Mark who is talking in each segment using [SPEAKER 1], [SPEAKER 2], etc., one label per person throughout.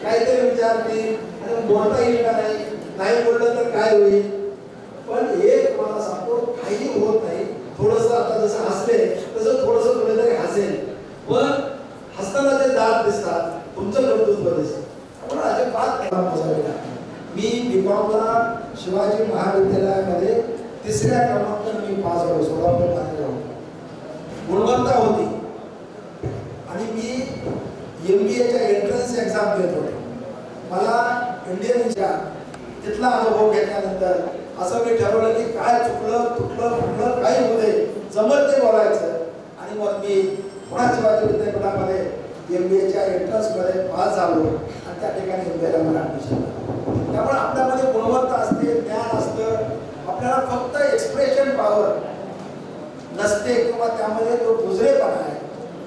[SPEAKER 1] काहीतरी विचारतील आणि बोलता येईल का नाही, नाही बोललं तर काय होईल. पण एक मला सांगतो, काही होत नाही. थोडंसं आता जसं हसले तसं थोडंसं कोणीतरी हसेल, पण हसताना ते दात दिसतात, तुमचं कर्तृत्व दिसतं. आपण अजिबात मी बीकॉमला शिवाजी महाविद्यालयामध्ये 3ऱ्या क्रमांकाने मी पास झालो. सोलापूर मध्ये गुणवत्ता होती आणि मी MBAच्या एंट्रन्स एक्झाम देत होतो. मला इंडियनच्या तिथला अनुभव घेतल्यानंतर असं मी ठरवलं की काय चुकलं तुटलं फुटलं काही होऊ दे, जमत ते बोलायचं. आणि मग मी पुणे शिवाजी विद्यापीठामध्ये MBAच्या एंट्रन्समध्ये पास झालो आणि त्या ठिकाणी MBAला मला ॲडमिशन झालं. त्यामुळे आपल्यामध्ये गुणवत्ता असते, ज्ञान असतं, आपल्याला फक्त एक्सप्रेशन पॉवर नसते किंवा त्यामध्ये जो बुजरेपणा आहे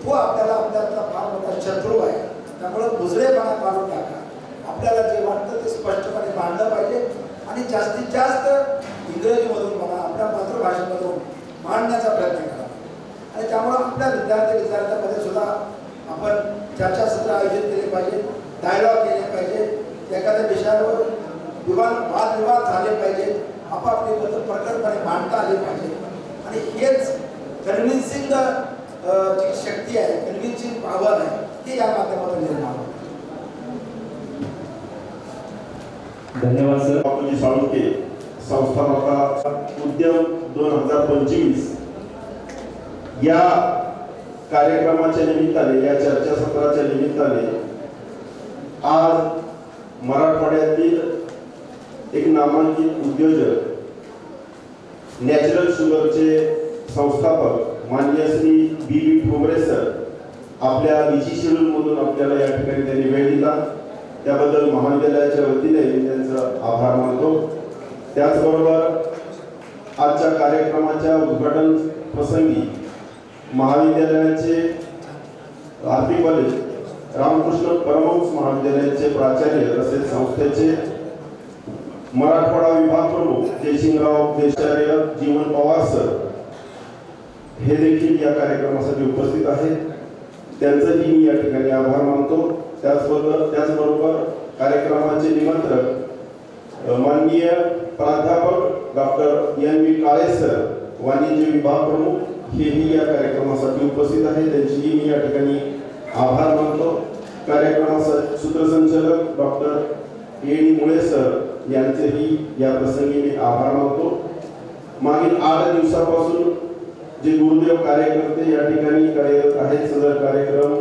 [SPEAKER 1] तो आपल्याला आपल्यातला फार मोठा शत्रू आहे. त्यामुळे बुजरेपणा काढून टाका. आपल्याला जे वाटतं ते स्पष्टपणे मांडलं पाहिजे आणि जास्तीत जास्त इंग्रजीमधून म्हणा, आपल्या मातृभाषेमधून मांडण्याचा प्रयत्न करा. आणि त्यामुळे आपल्या विद्यार्थ्यांमध्ये सुद्धा आपण चर्चासत्र आयोजित केले पाहिजे, डायलॉग केले पाहिजे, एखाद्या विषयावर वादविवाद झाले पाहिजे, आपापली मतं प्रकटपणे मांडता आले पाहिजे. आणि हेच कन्व्हिन्सिंग जी शक्ती आहे, कन्व्हिन्सिंग पॉवर आहे, ती या माध्यमातून निर्माण होते.
[SPEAKER 2] धन्यवाद सर. बापूजी साळुंखे संस्थापका उद्यम 2025 या कार्यक्रमाच्या निमित्ताने, या चर्चासत्राच्या निमित्ताने आज मराठवाड्यातील एक नामांकित उद्योजक, नॅचरल शुगरचे संस्थापक माननीय श्री B.V. ठोंबरे सर आपल्या बिझी शेड्यूलमधून आपल्याला या ठिकाणी त्यांनी वेळ दिला. त्याबद्दल महाविद्यालयाच्या वतीने मी त्यांचं आभार मानतो. त्याचबरोबर आजच्या कार्यक्रमाच्या उद्घाटन प्रसंगी महाविद्यालयाचे आरपी कॉलेज, रामकृष्ण परमहंस महाविद्यालयाचे प्राचार्य तसेच संस्थेचे मराठवाडा विभाग प्रमुख जयसिंगराव देशाचार्य जीवन पवार सर हे देखील या कार्यक्रमासाठी उपस्थित आहेत. त्यांचंही मी या ठिकाणी आभार मानतो. त्याचबरोबर कार्यक्रमाचे निमंत्रक माननीय प्राध्यापक डॉक्टर N.V. काळे सर, वाणिज्य विभाग प्रमुख, हेही या कार्यक्रमासाठी उपस्थित आहेत. त्यांचीही मी या ठिकाणी आभार मानतो. कार्यक्रमाचा सूत्रसंचालक डॉक्टर A.D. मुळे सर यांचेही या प्रसंगी मी आभार मानतो. मागील 8 दिवसापासून जे गुरुदेव कार्यकर्ते या ठिकाणी कार्यरत आहेत, सदर कार्यक्रम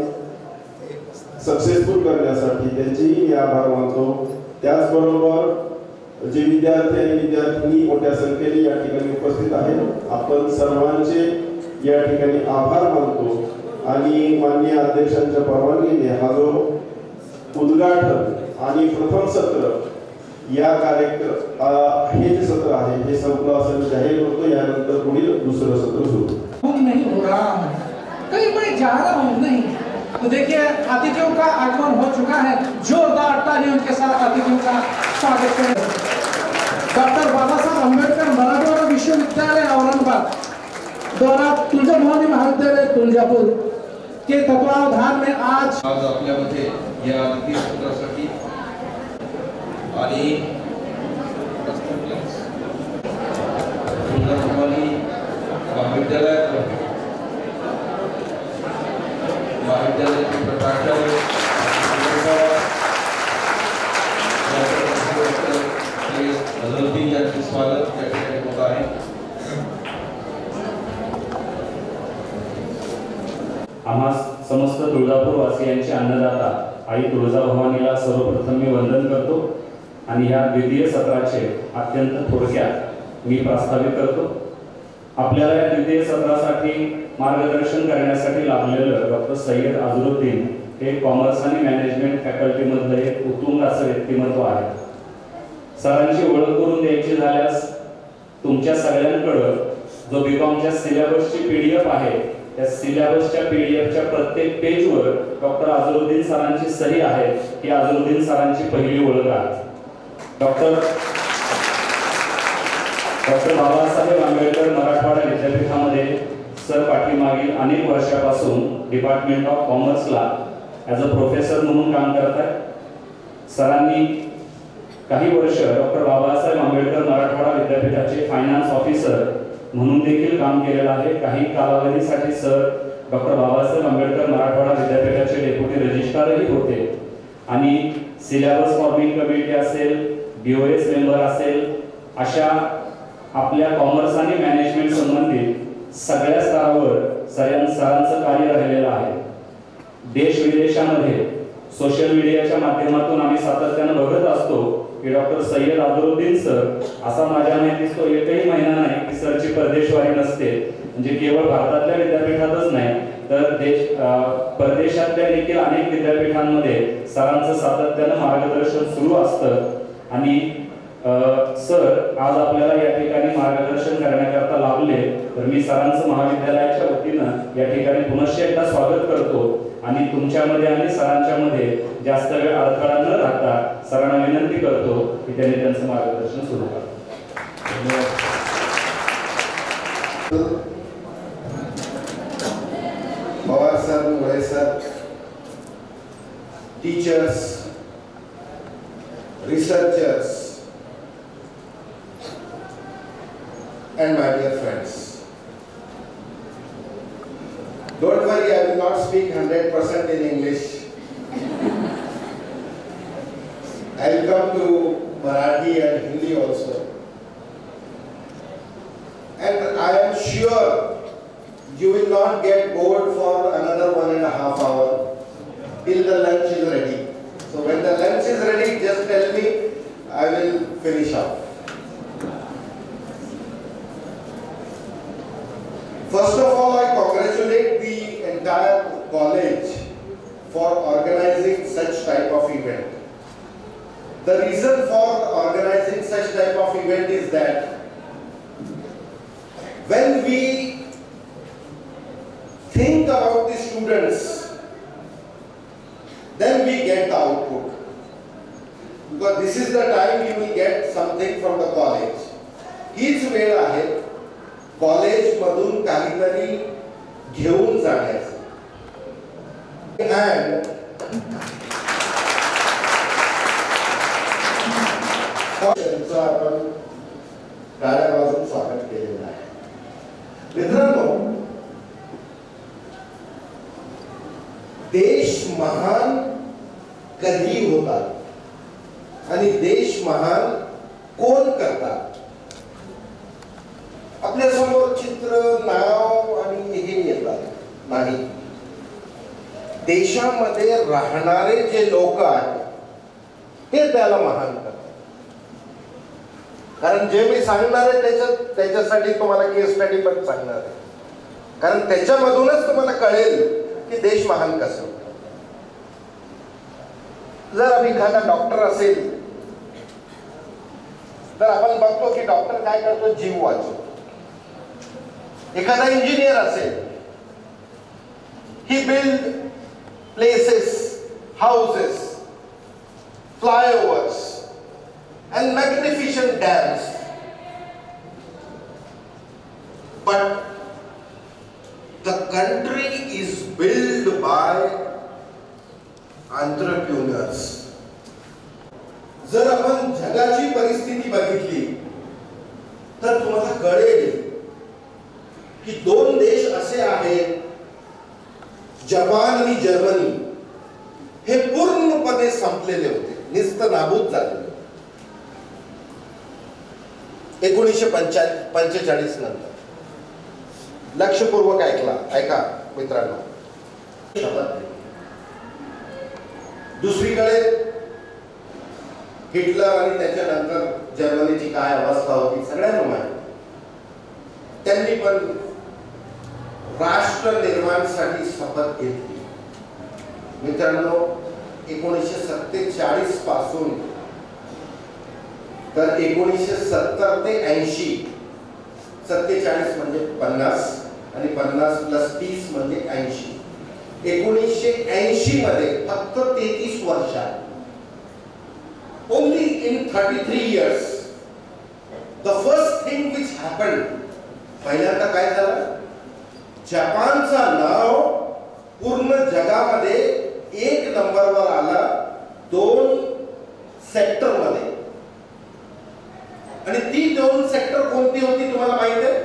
[SPEAKER 2] सक्सेसफुल करण्यासाठी त्यांचेही मी आभार मानतो. त्याचबरोबर जे विद्यार्थी आणि विद्यार्थिनी मोठ्या संख्येने या ठिकाणी उपस्थित आहेत, आपण सर्वांचे या ठिकाणी आभार मानतो. आणि माननीय अध्यक्षांच्या परवानगीने हा जो उद्घाटन आणि प्रथम सत्र या कार्यक्रम हे जे सत्र आहे हे संपलं असं जाहीर होतं. यानंतर पुढील दुसरं सत्र सुरू
[SPEAKER 3] नहीं हो रहा है, कहीं मैं जा रहा हूँ नहीं. तो देखिए अतिथियों का आगमन हो चुका है. जोरदार तालियों के साथ अतिथियों का स्वागत करें. डॉक्टर बाबा साहब आंबेडकर मराठवाडा विश्वविद्यालय औरंगाबाद द्वारा तुळजाभवानी महाविद्यालय तुळजापूर के तत्वावधान में आज
[SPEAKER 4] आपल्यामध्ये या अतिथी सत्रासाठी आणि तुळजाभवानी महाविद्यालयाचे प्राचार्य यांचे स्वागत या ठिकाणी होत आहे.
[SPEAKER 2] आम्हा समस्त तुळजापूर वासियांचे अन्नदाता आई तुळजाभवानीला सर्वप्रथम मी वंदन करतो आणि ह्या द्वितीय सत्राचे अत्यंत थोडक्यात मी प्रस्तावित करतो. आपल्याला या द्वितीय सत्रासाठी मार्गदर्शन करण्यासाठी लाभलेलं डॉक्टर सय्यद अझरुद्दीन हे कॉमर्स आणि मॅनेजमेंट फॅकल्टीमधलं एक उत्तुंग असं व्यक्तिमत्व आहे. सरांची ओळख करून द्यायची झाल्यास तुमच्या सगळ्यांकडं जो बीकॉमच्या सिलेबसची PDF आहे, त्या सिलेबसच्या PDFच्या प्रत्येक पेजवर डॉक्टर अझरुद्दीन सरांची सही आहे. ही अझरुद्दीन सरांची पहिली ओळख आहे. डॉक्टर बाबासाहेब आंबेडकर मराठवाडा विद्यापीठामध्ये सर पाठीमागील अनेक वर्षापासून डिपार्टमेंट ऑफ कॉमर्सला ॲज अ प्रोफेसर म्हणून काम करत आहेत.
[SPEAKER 5] सरांनी काही वर्ष डॉक्टर बाबासाहेब आंबेडकर मराठवाडा विद्यापीठाचे फायनान्स ऑफिसर म्हणून देखील काम केलेलं आहे. काही कालावधीसाठी सर डॉक्टर बाबासाहेब आंबेडकर मराठवाडा विद्यापीठाचे डेप्युटी रजिस्ट्रारही होते आणि सिलेबस फॉर्मिंग कमिटी असेल, BOS मेंबर असेल, अशा आपल्या कॉमर्स आणि मॅनेजमेंट संबंधित सगळ्या स्तरावर सरांचं कार्य राहिलेलं आहे. देश विदेशामध्ये सोशल मीडियाच्या माध्यमातून आम्ही सातत्यानं बघत असतो की डॉक्टर सय्यद अझरुद्दीन सर, असा माझ्या माहितीस तो एकही महिना नाही की सरची परदेशवारी नसते. म्हणजे केवळ भारतातल्या विद्यापीठातच नाही तर परदेशातल्या देखील अनेक विद्यापीठांमध्ये सरांचं सातत्यानं मार्गदर्शन सुरू असतं. आणि सर आज आपल्याला या ठिकाणी मार्गदर्शन करण्याकरता लाभले तर मी सरांचं महाविद्यालयाच्या वतीनं या ठिकाणी पुनश्च एकदा स्वागत करतो आणि तुमच्यामध्ये आणि सरांच्यामध्ये जास्त वेळ अडथळा न राहता सरांना विनंती करतो की त्यांनी त्यांचं मार्गदर्शन सुरू करावं.
[SPEAKER 2] पवार सर, मुळे sir, teachers, researchers, and my dear friends. Don't worry, I will not speak 100% in English. I will come to Marathi and Hindi also. And I am sure you will not get bored for another 1.5 hours till the lunch is ready. So when the lunch is ready, just tell me, I will finish up. First of all, I congratulate the entire college for organizing such type of event. The reason for organizing such type of event is that when we think about the students, then we get the output. Because this is the time you will get something from the college. हीच वेळ आहे college मधून काहीतरी घेऊन जाण्याचं. And त्यांचं आपण टाळ्या वाजवून स्वागत केलेलं आहे. मित्रांनो, देश महान कधी होतात आणि देश महान कोण करतात? आपल्या समोर चित्र, नाव आणि हे येतात नाही. देशामध्ये राहणारे जे लोक आहेत ते त्याला महान करतात. कारण जे मी सांगणार आहे त्याच्यासाठी तुम्हाला केस स्टडी पण सांगणार आहे. कारण त्याच्यामधूनच तुम्हाला कळेल की देश महान कसं होतं. जर एखादा डॉक्टर असेल तर आपण बघतो की डॉक्टर काय करतो, जीव वाचवतो. एखादा इंजिनियर असेल, he build places, houses, flyovers and magnificent dams, but the country is built by entrepreneurs. जर आपण जगाची परिस्थिती बघितली तर तुम्हाला कळेल की दोन देश असे आहेत, जपान आणि जर्मनी, हे पूर्णपणे संपलेले होते, निस्त नाबूद झाले 1945 नंतर. लक्षपूर्वक ऐका मित्रांनो. दुसरीकडे हिटलर आणि त्याच्यानंतर जर्मनीची काय अवस्था होती सगळ्यांना माहिती. त्यांनी पण राष्ट्र निर्माणासाठी शपथ घेतली. मित्रांनो, 1947 पासून तर 1970 ते 80, 47 म्हणजे 50 आणि 50 + 30 म्हणजे 80. 1980 मध्ये फक्त 33 वर्षात, only in 33 years, the first thing which happened, पहिल्यांदा काय झालं, जपानचा नाव पूर्ण जगामध्ये 1 नंबरवर आला. 2 सेक्टर मध्ये, आणि ती 2 सेक्टर कोणती होती तुम्हाला माहिती आहे?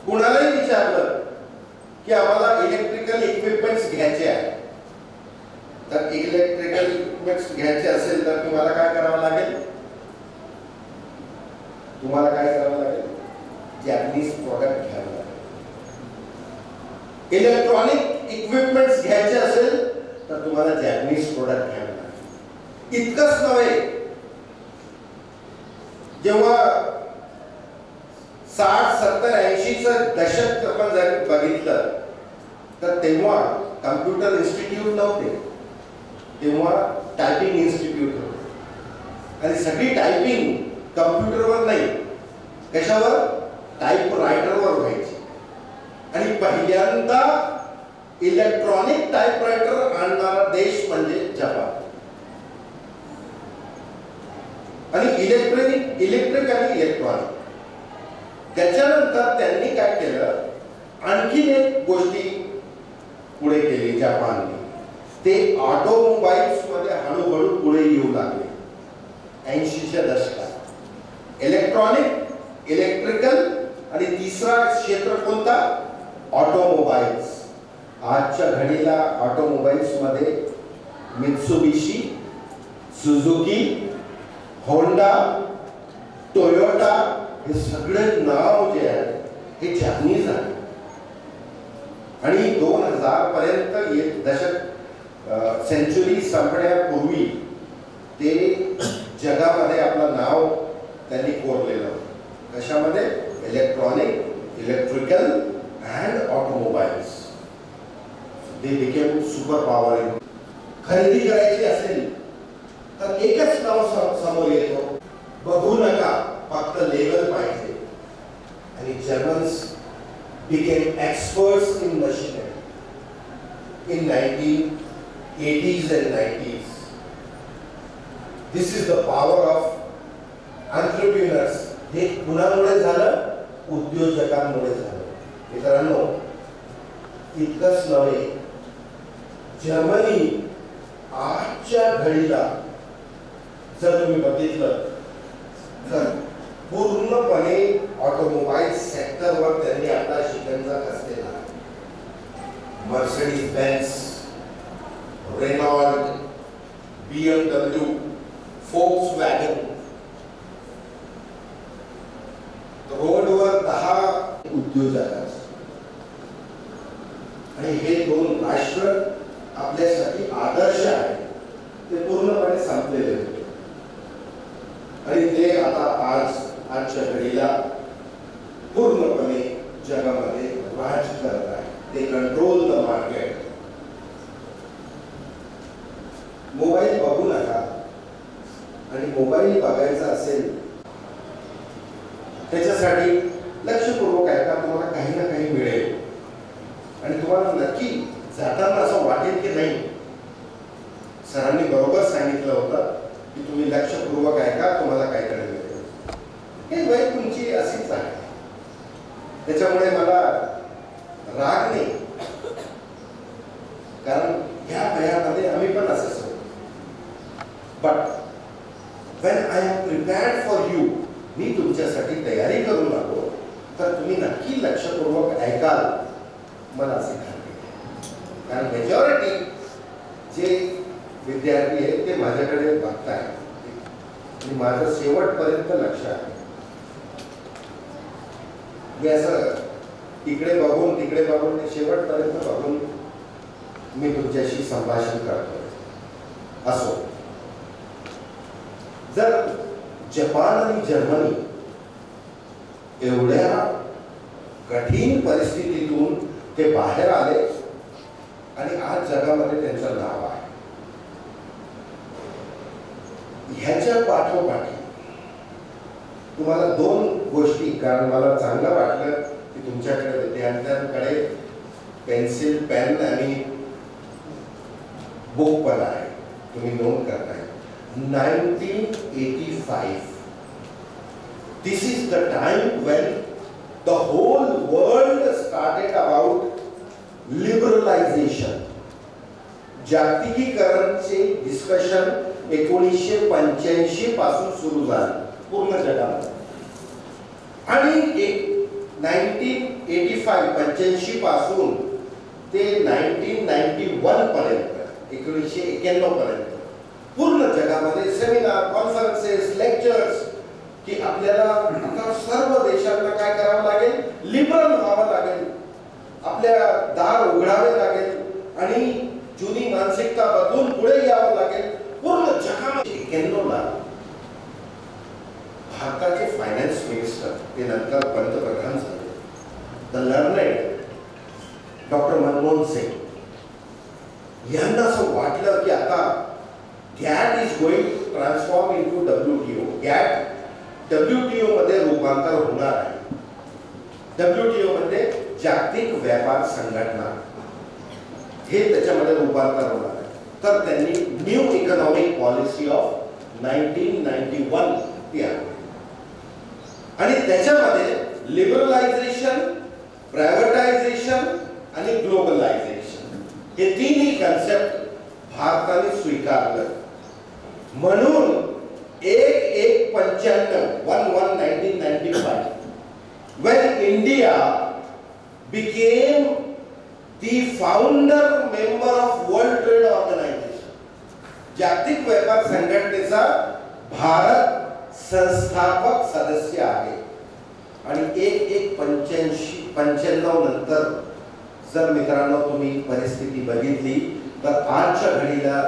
[SPEAKER 2] कुणालाही विचारलं की आम्हाला इलेक्ट्रिकल इक्विपमेंट्स घ्यायचे आहे, तर इलेक्ट्रिकल इक्विपमेंट्स घ्यायचे असेल तर तुम्हाला काय करावं लागेल? तुम्हाला काय करावं लागेल? जॅपनीज प्रोडक्ट घ्यावं लागेल. इलेक्ट्रॉनिक इक्विपमेंट्स घ्यायचे असेल तर तुम्हाला जॅपनीज प्रोडक्ट घ्यावं लागेल. इतकंच नव्हे, जेव्हा 60, 70, 80चं दशक आपण जर बघितलं तर तेव्हा कम्प्युटर इन्स्टिट्यूट नव्हते, तेव्हा टायपिंग इन्स्टिट्यूट होते, आणि सगळी टायपिंग कम्प्युटरवर नाही, कशावर? टाइपरायटरवर व्हायची. आणि पहिल्यांदा इलेक्ट्रॉनिक टाइपरायटर आणणारा देश म्हणजे जपान. आणि इलेक्ट्रिक आणि इलेक्ट्रॉनिक, त्याच्यानंतर त्यांनी काय केलं, आणखीन एक गोष्टी पुढे केली जपानने. ते ऑटोमोबाईल्स मध्ये हळूहळू पुढे येऊ लागले 80च्या दशकात. इलेक्ट्रॉनिक, इलेक्ट्रिकल, आणि तिसरा क्षेत्र कोणता? ऑटोमोबाईल्स. आजच्या घडीला ऑटोमोबाईल्स मध्ये मित्सुबिशी, सुझुकी, होंडा, टोयोटा, हे सगळे नाव जे आहे हे जॅपनीज आहे. आणि 2000 पर्यंत एक दशक, सेंचुरी संपण्यापूर्वी ते जगामध्ये आपलं नाव त्यांनी कोरलेलं होतं. कशामध्ये? Electronic, electrical and automobiles. They became super power. खरेदी करायची असेल तर एकच नाव समोर येतो, बघू नका, फक्त लेवल पाहिजे. आणि Germans became experts in machinery in 1980s and 90s. This is the power of entrepreneurs. हे कुणामुळे झालं? उद्योजकांमुळे झालं. मित्रांनो, इतकंच नव्हे, जर्मनी आजच्या घडीला जर तुम्ही बघितलं तर पूर्णपणे ऑटोमोबाईल सेक्टरवर त्यांनी आपला शिकंजा कसलेला आहे. Mercedes Benz, Renault, BMW, Volkswagen, रोडवर 10 उद्योजक असतात. आणि हे 2 राष्ट्र आपल्यासाठी आदर्श आहे, ते पूर्णपणे संपलेले होते. आणि ते आता आजच्या घडीला पूर्णपणे जगामध्ये राज करत आहे. ते कंट्रोल द मार्केट. मोबाईल बघू नका, आणि मोबाईल बघायचा असेल त्याच्यासाठी लक्षपूर्वक ऐका, तुम्हाला काही ना काही मिळेल. आणि तुम्हाला नक्की जाताना असं वाटेल की नाही, सरांनी बरोबर सांगितलं होतं की तुम्ही लक्षपूर्वक ऐका, तुम्हाला काहीतरी मिळेल. हे वय तुमची अशीच आहे, त्याच्यामुळे मला राग नाही, कारण ह्या वयामध्ये आम्ही पण असंच होतो. But when I am prepared for you, मी तुमच्यासाठी तयारी करून आलो, तर तुम्ही नक्की लक्षपूर्वक ऐकाल, मला असे खात्री. कारण मेजॉरिटी जे विद्यार्थी आहेत ते माझ्याकडे बघताय, आणि माझं शेवटपर्यंत लक्ष आहे. मी असं इकडे बघून तिकडे बघून शेवटपर्यंत बघून मी तुमच्याशी संभाषण करतो. असो, जर जपान आणि जर्मनी एवढ्या कठीण परिस्थितीतून ते बाहेर आले आणि आज जगामध्ये त्यांचं नाव आहे, ह्याच्या पाठोपाठी तुम्हाला 2 गोष्टी, कारण मला चांगलं वाटलं की तुमच्याकडे विद्यार्थ्यांकडे पेन्सिल, पेन आणि बुक पण आहे, तुम्ही नोट करताय. 1985. This is the time when the whole world started about liberalization. जागतिकीकरणचे डिस्कशन
[SPEAKER 6] 1985 पासून सुरू झाली पूर्ण जगामध्ये आणि 1985 पासून ते 1991 पर्यंत 1991 पर्यंत पूर्ण जगामध्ये सेमिनार, कॉन्फरन्सेस, लेक्चर्स की आपल्याला आता सर्व देशांना काय करावं लागेल, लिबरल व्हावं लागेल, आपल्या दार उघडावे लागेल आणि जुनी मानसिकता बदलून पुढे यावं लागेल. पूर्ण जगामध्ये 91 ला भारताचे फायनान्स मिनिस्टर ते नंतर पंतप्रधान झाले, the learned doctor Manmohan Singh यांना असं वाटलं की आता GATT is going to transform into WTO. GATT WTO मध्ये रूपांतर होणार आहे. WTO मध्ये जागतिक व्यापार संघटना हे त्याच्यामध्ये रूपांतर होणार आहे. तर त्यांनी न्यू इकॉनॉमिक पॉलिसी ऑफ 1991 ती आणली आणि त्याच्यामध्ये लिबरलायझेशन, प्रायव्हेटायझेशन आणि ग्लोबलायझेशन हे तिन्ही कन्सेप्ट भारताने स्वीकारलं. म्हणून 1995 when India became the founder member of World Trade Organization, जागतिक व्यापार संघटनेचा भारत संस्थापक सदस्य आहे. आणि 1995 नंतर जर मित्रांनो तुम्ही परिस्थिती बघितली तर आजच्या घडीला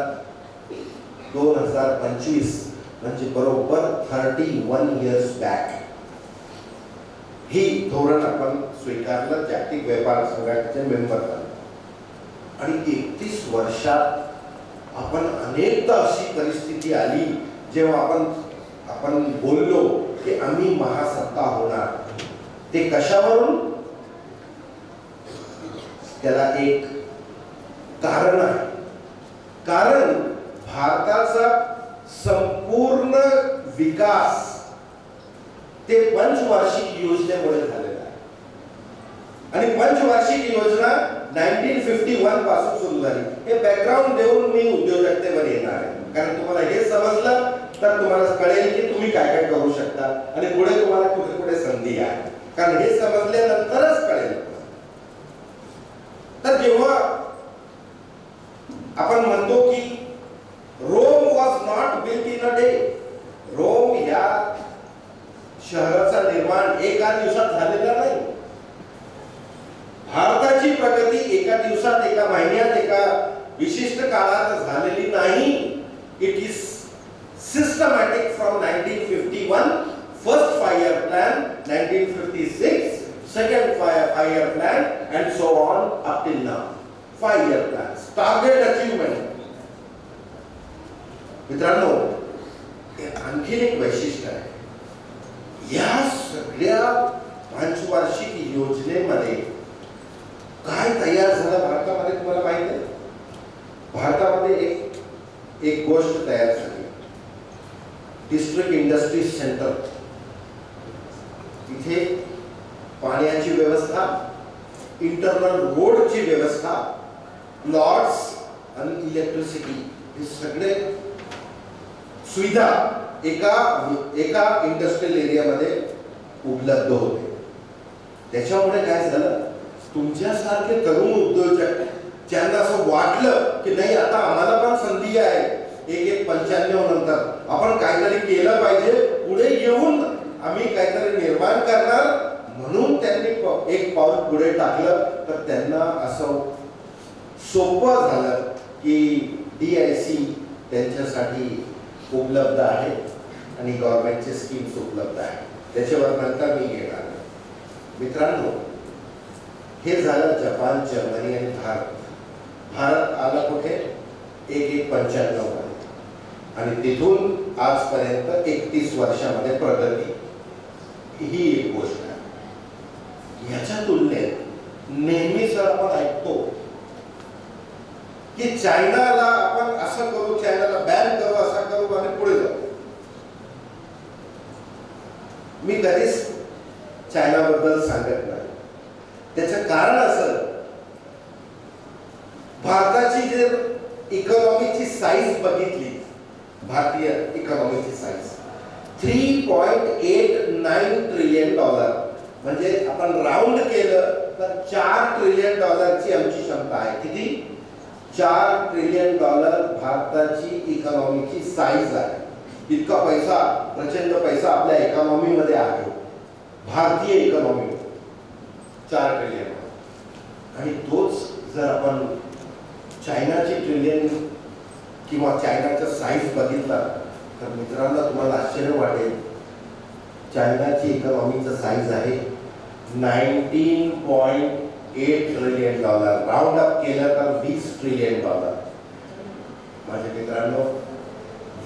[SPEAKER 6] 2025 म्हणजे बरोबर 31 इयर्स बॅक ही धोरण आपण स्वीकारलं, जागतिक व्यापार संघटनेचे मेंबर झाले. आणि 31 वर्षात आपण अनेकदा अशी परिस्थिती आली जेव्हा आपण बोललो की आम्ही महासत्ता होणार. ते कशावरून? त्याला एक कारण आहे. कारण भारताचा संपूर्ण विकास ते पंचवार्षिक योजनेमुळे झालेला आहे. आणि पंचवार्षिक योजना 1951 पासून सुरू झाली. हे बॅकग्राऊंड देऊन मी उद्योजकतेवर येणार आहे, कारण तुम्हाला हे समजलं तर तुम्हाला कळेल की तुम्ही काय काय करू शकता आणि पुढे तुम्हाला कुठे कुठे संधी आहे. कारण हे समजल्यानंतरच कळेल. तर जेव्हा आपण म्हणतो की Rome was not built in a day, Rome या शहराचा निर्माण एका दिवसात झालेला नाही. भारताची प्रगती एका दिवसात, एका महिन्यात, एका विशिष्ट काळात झालेली नाही. It is systematic from 1951, first 5 year plan, 1956, second 5 year plan, and so on up till now. 5 year plans, target achievement. मित्रांनो, आणखी एक वैशिष्ट्य आहे. या सगळ्या पंचवार्षिक योजनेमध्ये काय तयार झालं भारतामध्ये तुम्हाला माहिती आहे? भारतामध्ये एक गोष्ट तयार झाली, डिस्ट्रिक्ट इंडस्ट्री सेंटर. तिथे पाण्याची व्यवस्था, इंटरनल रोडची व्यवस्था, प्लॉट्स आणि इलेक्ट्रिसिटी हे सगळे सुविधा एका इंडस्ट्रियल एरियामध्ये उपलब्ध होते. त्याच्यामुळे काय झालं, तुमच्यासारखे तरुण उद्योजक ज्यांना असं वाटलं की नाही आता आम्हाला पण संधी आहे, 1995 नंतर आपण काहीतरी केलं पाहिजे, पुढे येऊन आम्ही काहीतरी निर्माण करणार, म्हणून त्यांनी एक पाऊल पुढे टाकलं. तर त्यांना असं सोपं झालं की DIC त्यांच्यासाठी उपलब्ध आहे आणि गव्हर्नमेंटचे स्कीम्स उपलब्ध आहे. त्याच्यावर नंतर मी घेणार. मित्रांनो, हे झालं जपान, जर्मनी आणि भारत. भारत आला कुठे? 1995 मध्ये आणि तिथून आजपर्यंत 31 वर्षामध्ये प्रगती. ही एक गोष्ट आहे. याच्या तुलनेत नेहमीच आपण ऐकतो की चायनाला आपण असं करू, चायनाला बॅन करू, असं करू आणि पुढे जाऊ. मी कधीच चायनाबद्दल सांगत नाही. त्याचं कारण असं, भारताची जर इकॉनॉमीची साईज बघितली भारतीय इकॉनॉमीची साईज $3.89 ट्रिलियन, म्हणजे आपण राऊंड केलं तर $4 ट्रिलियन ची आमची क्षमता आहे. किती? $4 ट्रिलियन भारताची इकॉनॉमीची साईज आहे. इतका पैसा, प्रचंड पैसा आपल्या इकॉनॉमी मध्ये आहे, भारतीय इकॉनॉमी 4 ट्रिलियन. आणि तोच जर आपण चायनाची ट्रिलियन किंवा चायनाचा साईज बघितला तर मित्रांनो तुम्हाला आश्चर्य वाटेल. चायनाची इकॉनॉमीचा साईज आहे $19.8 ट्रिलियन, राऊंड अप केलं तर $20 ट्रिलियन. माझ्या मित्रांनो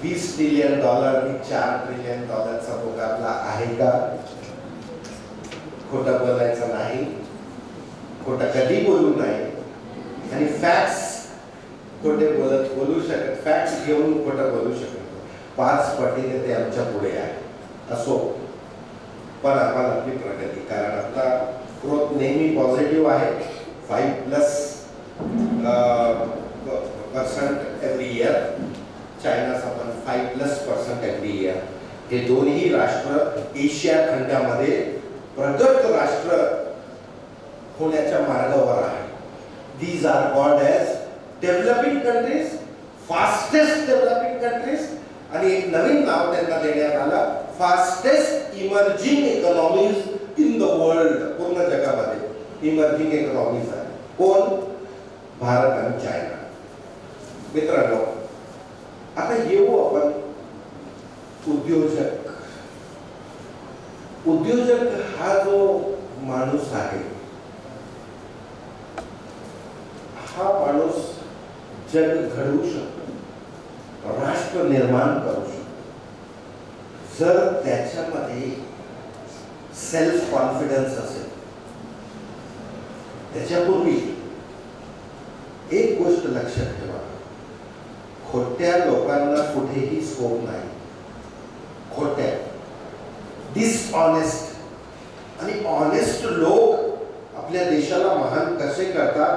[SPEAKER 6] 20 ट्रिलियन आणि $4 ट्रिलियन मुकाबला आहे का? खोटं बोलायचं नाही, खोटं कधी बोलू नाही, आणि फॅक्ट्स खोटे बोलू शकत, फॅक्ट्स घेऊन खोटं बोलू शकत 5 पटीने ते आमच्या पुढे आहे. असो, पण आपण आपली प्रगती, कारण आपला ग्रोथ नेहमी पॉझिटिव्ह आहे. 5% एव्हरी इयर. चायनाचा पण 5% एव्हरी इयर. हे दोन्ही राष्ट्र एशिया खंडामध्ये प्रगत राष्ट्र होण्याच्या मार्गावर आहे. These are called as developing countries, fastest developing countries, आणि एक नवीन नाव त्यांना देण्यात आलं, fastest emerging economies in the world. पूर्ण जगामध्ये इमर्जिंग इकॉनॉमीज आहे. कोण? भारत आणि चायना. मित्रांनो, आता येऊ आपण उद्योजक. उद्योजक हा जो माणूस आहे, हा माणूस जग घडवू शकतो, राष्ट्र निर्माण करू शकतो, जर त्याच्यामध्ये सेल्फ कॉन्फिडन्स असेल. त्याच्यापूर्वी एक गोष्ट लक्षात ठेवा, खोट्या लोकांना कुठेही स्कोप नाही. खोट्या, डिसऑनेस्ट आणि ऑनेस्ट लोक आपल्या देशाला महान कसे करतात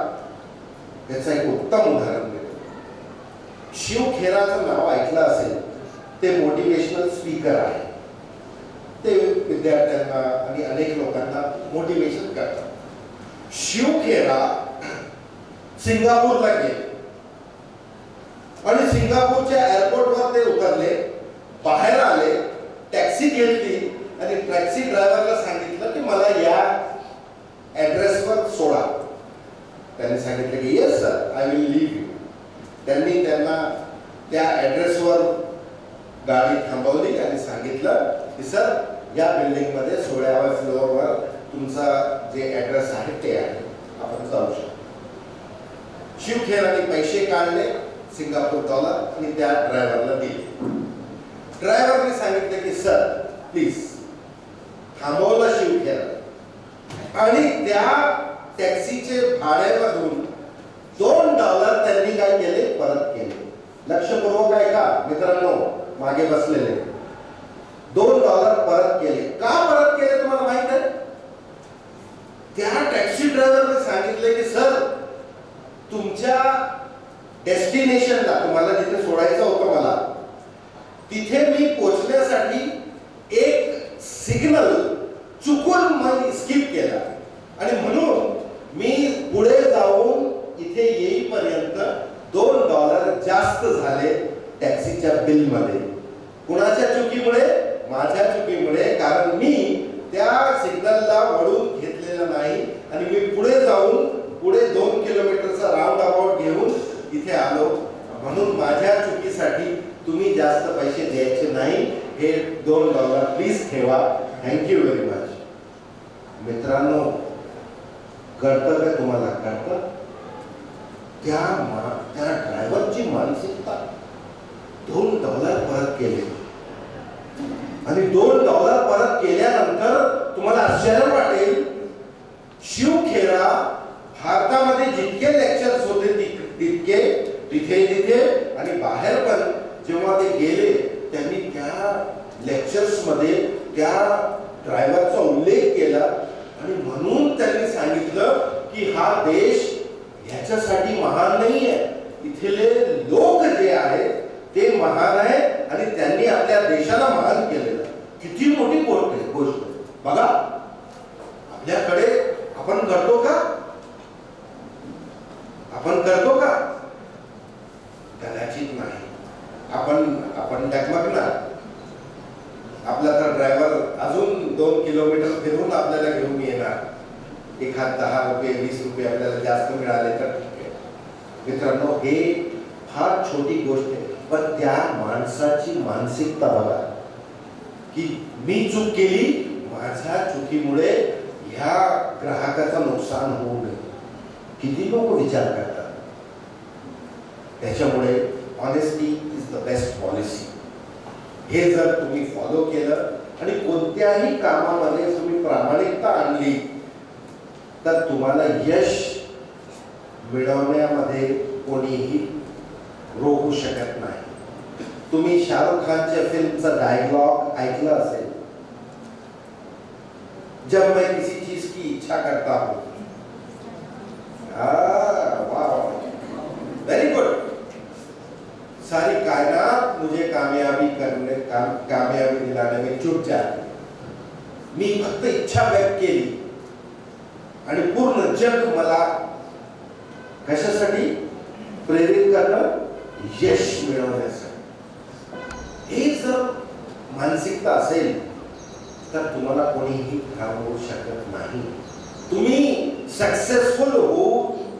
[SPEAKER 6] त्याचं एक उत्तम उदाहरण देतो. शिव खेराचं नाव ऐकलं असेल. ते मोटिवेशनल स्पीकर आहे. ते विद्यार्थ्यांना आणि अनेक लोकांना मोटिवेशन करतात. शिव खेरा सिंगापूरला गेले आणि सिंगापूरच्या एअरपोर्टवर ते उतरले, बाहेर आले, टॅक्सी घेतली आणि टॅक्सी ड्रायव्हरला सांगितलं की मला या ऍड्रेसवर सोडा. त्यांनी सांगितलं की yes sir, I will leave you. त्यांनी त्यांना त्या ऍड्रेसवर गाडी थांबवली आणि सांगितलं की सर, या बिल्डिंग मध्ये 16व्या फ्लोअरवर तुमचा जे ऍड्रेस आहे ते आहे, आपण जाऊ शकतो. शिवखेराने पैसे काढले, $सिंगापूर, आणि त्या ड्रायव्हरला दिले. ड्रायव्हरने सांगितलं की सर प्लीज, थांबवलं शिवखेरा आणि त्या टॅक्सीचे भाड्यामधून $2 त्यांनी काय केले? परत केले. लक्षपूर्वक आहे का मित्रांनो? मागे बसलेले $2 परत केले. का परत केले तुम्हाला माहित आहे? त्या टॅक्सी ड्रायव्हरने सांगितले की सर, तुमच्या डेस्टिनेशनला, तुम्हाला जिथे सोडायचं होतं मला, तिथे मी पोहोचण्यासाठी एक सिग्नल चुकून मी स्किप केला आणि म्हणून मी पुढे जाऊन इथे येईपर्यंत $2 जास्त झाले टॅक्सीच्या बिल मध्ये. कुणाच्या चुकीमुळे? माझ्या चुकीमुळे. कारण मी त्या सिग्नलला वळून घेतलेलं नाही आणि मी पुढे जाऊन पुढे 2 किलोमीटरचा राऊंड अबाउट घेऊन इथे आलो. म्हणून माझ्या चुकीसाठी तुम्ही जास्त पैसे द्यायचे नाही. हे $2 प्लीज ठेवा. Thank you very much. मित्रांनो, कळतं का तुम्हाला? कळतं? त्या ड्रायव्हरची मानसिकता. $2 परत केले आणि $2 परत केल्यानंतर तुम्हाला आश्चर्य वाटेल, शिवखेरा भारतामध्ये जितके लेक्चर्स होते तितके तिथे आणि बाहेर पण जेव्हा ते गेले, त्यांनी त्या लेक्चर्स मध्ये त्या ड्रायव्हरचा उल्लेख केला आणि म्हणून त्यांनी सांगितलं की हा देश ह्याच्यासाठी महान नाहीये, इथले लोक जे आहेत ते महान आहेत आणि त्यांनी आपल्या देशाला महान केलेलं किती मोठी गोष्ट बघा. आपल्याकडे आपण करतो का? आपण करतो का? कदाचित नाही. आपण डगमगणार. आपला तर ड्रायव्हर अजून 2 किलोमीटर फिरून आपल्याला घेऊन येणार. एखाद 10 रुपये 20 रुपये आपल्याला जास्त मिळाले तर ठीक आहे. मित्रांनो, हे फार छोटी गोष्ट आहे, पण त्या माणसाची मानसिकता बघा की मी चूक केली, माझ्या चुकीमुळे ह्या ग्राहकाचं नुकसान होऊ नये. किती लोक विचार करतात. त्याच्यामुळे honesty is the best policy. हे जर तुम्ही फॉलो केलं आणि कोणत्याही कामामध्ये तुम्ही प्रामाणिकता आणली तर तुम्हाला यश मिळवण्यामध्ये कोणीही रोखू शकत नाही. तुम्ही शाहरुख खानच्या फिल्मचा डायलॉग ऐकला असेल, जब मैं किसी चीज की इच्छा करता हूं. Very good. सारी कायनात मुझे कामयाबी दिलाने में जुट जाती. मी फक्त इच्छा व्यक्त केली आणि पूर्ण जग मला कशासाठी प्रेरित करणं, यश मिळवण्यासाठी. हे जर मानसिकता असेल तर तुम्हाला कोणीही थांबवू शकत नाही. तुम्ही सक्सेसफुल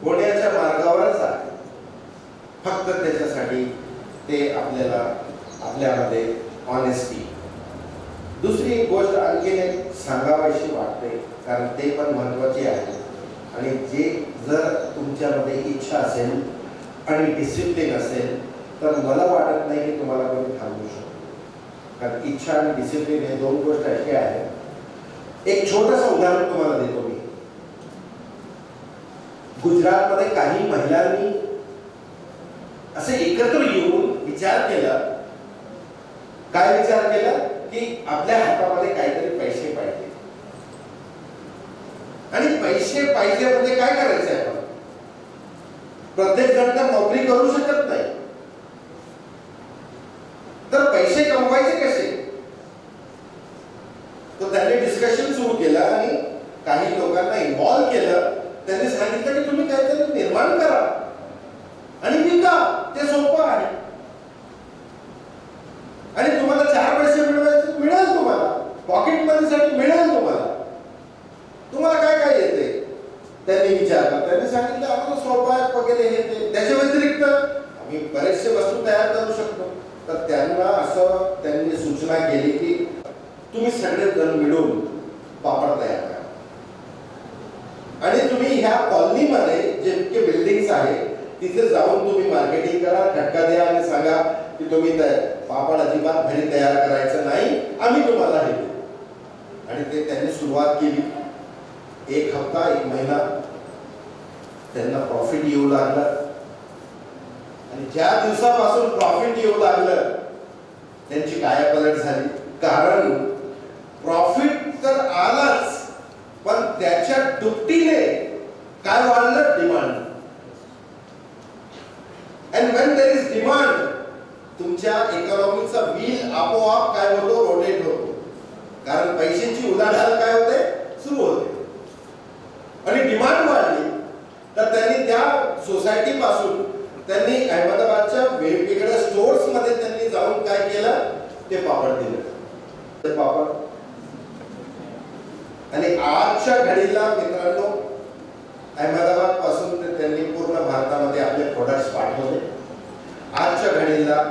[SPEAKER 6] होण्याच्या मार्गावरच आहे. फक्त त्याच्यासाठी ते आपल्यामध्ये ऑनेस्टी. दुसरी एक गोष्ट आणखीन एक सांगावीशी वाटते, कारण ते पण महत्वाचे आहे. आणि जे जर तुमच्यामध्ये इच्छा असेल आणि डिसिप्लिन असेल तर मला वाटत नाही की तुम्हाला कोणी थांबवू शकतो. कारण इच्छा आणि डिसिप्लिन हे 2 गोष्ट अशी आहेत. एक छोटंसं उदाहरण तुम्हाला देतो मी. गुजरातमध्ये काही महिलांनी असे एकत्र येऊन विचार केला. काय विचार केला की आपल्या हातामध्ये काहीतरी पैसे पाहिजे. आणि पैसे पाहिजे म्हणजे काय करायचं आहे? प्रत्येक जण तर नोकरी करू शकत नाही. तर पैसे कमवायचे कसे? तर त्यांनी डिस्कशन सुरू केलं आणि काही लोकांना इन्व्हॉल्व केलं. त्यांनी सांगितलं की तुम्ही काहीतरी निर्माण करा आणि विका. ते सोपं आहे आणि तुम्हाला 4 पैसे मिळवायचे मिळेल. तुम्हाला पॉकेट मनीसाठी मिळेल. तुम्हाला काय काय येते? त्यांनी विचारलं. त्यांनी सांगितलं आम्हाला स्वयंपाक वगैरे हे ते. त्याच्या व्यतिरिक्त आम्ही बरेचसे वस्तू तयार करू शकतो. तर त्यांनी सूचना केली की तुम्ही सगळे जण मिळून पापड तयार करा आणि तुम्ही ह्या कॉलनीमध्ये जितके बिल्डिंग्स आहेत तिथे जाऊन तुम्ही मार्केटिंग करा, धक्का द्या आणि सांगा की तुम्ही पापड अजिबात घरी तयार करायचं नाही, आम्ही तुम्हाला हे देऊ. आणि ते त्यांनी सुरुवात केली. 1 हप्ता 1 महिना त्यांना प्रॉफिट येऊ लागलं. आणि ज्या दिवसापासून प्रॉफिट येऊ लागलं त्यांची कायापलट झाली. कारण प्रॉफिट तर आलाच, पण त्याच्या दुपटीने काय वाढलं? Demand. And when there is demand, तुमच्या इकॉनॉमीचा व्हील आपोआप काय होतो? रोटेट होतो. कारण पैशाची उलाढाल काय होते? सुरू होते. आणि डिमांड वाढली तर त्यांनी त्या सोसायटी पासून त्यांनी अहमदाबादच्या वेगवेगळ्या स्टोर्स मध्ये त्यांनी जाऊन काय केलं? ते पापड दिले. ते पापड. आणि आजच्या घडीला मित्रांनो अहमदाबाद पासून त्यांनी पूर्ण भारतामध्ये आपले प्रोडक्ट्स पाठवले. आजच्या घडीला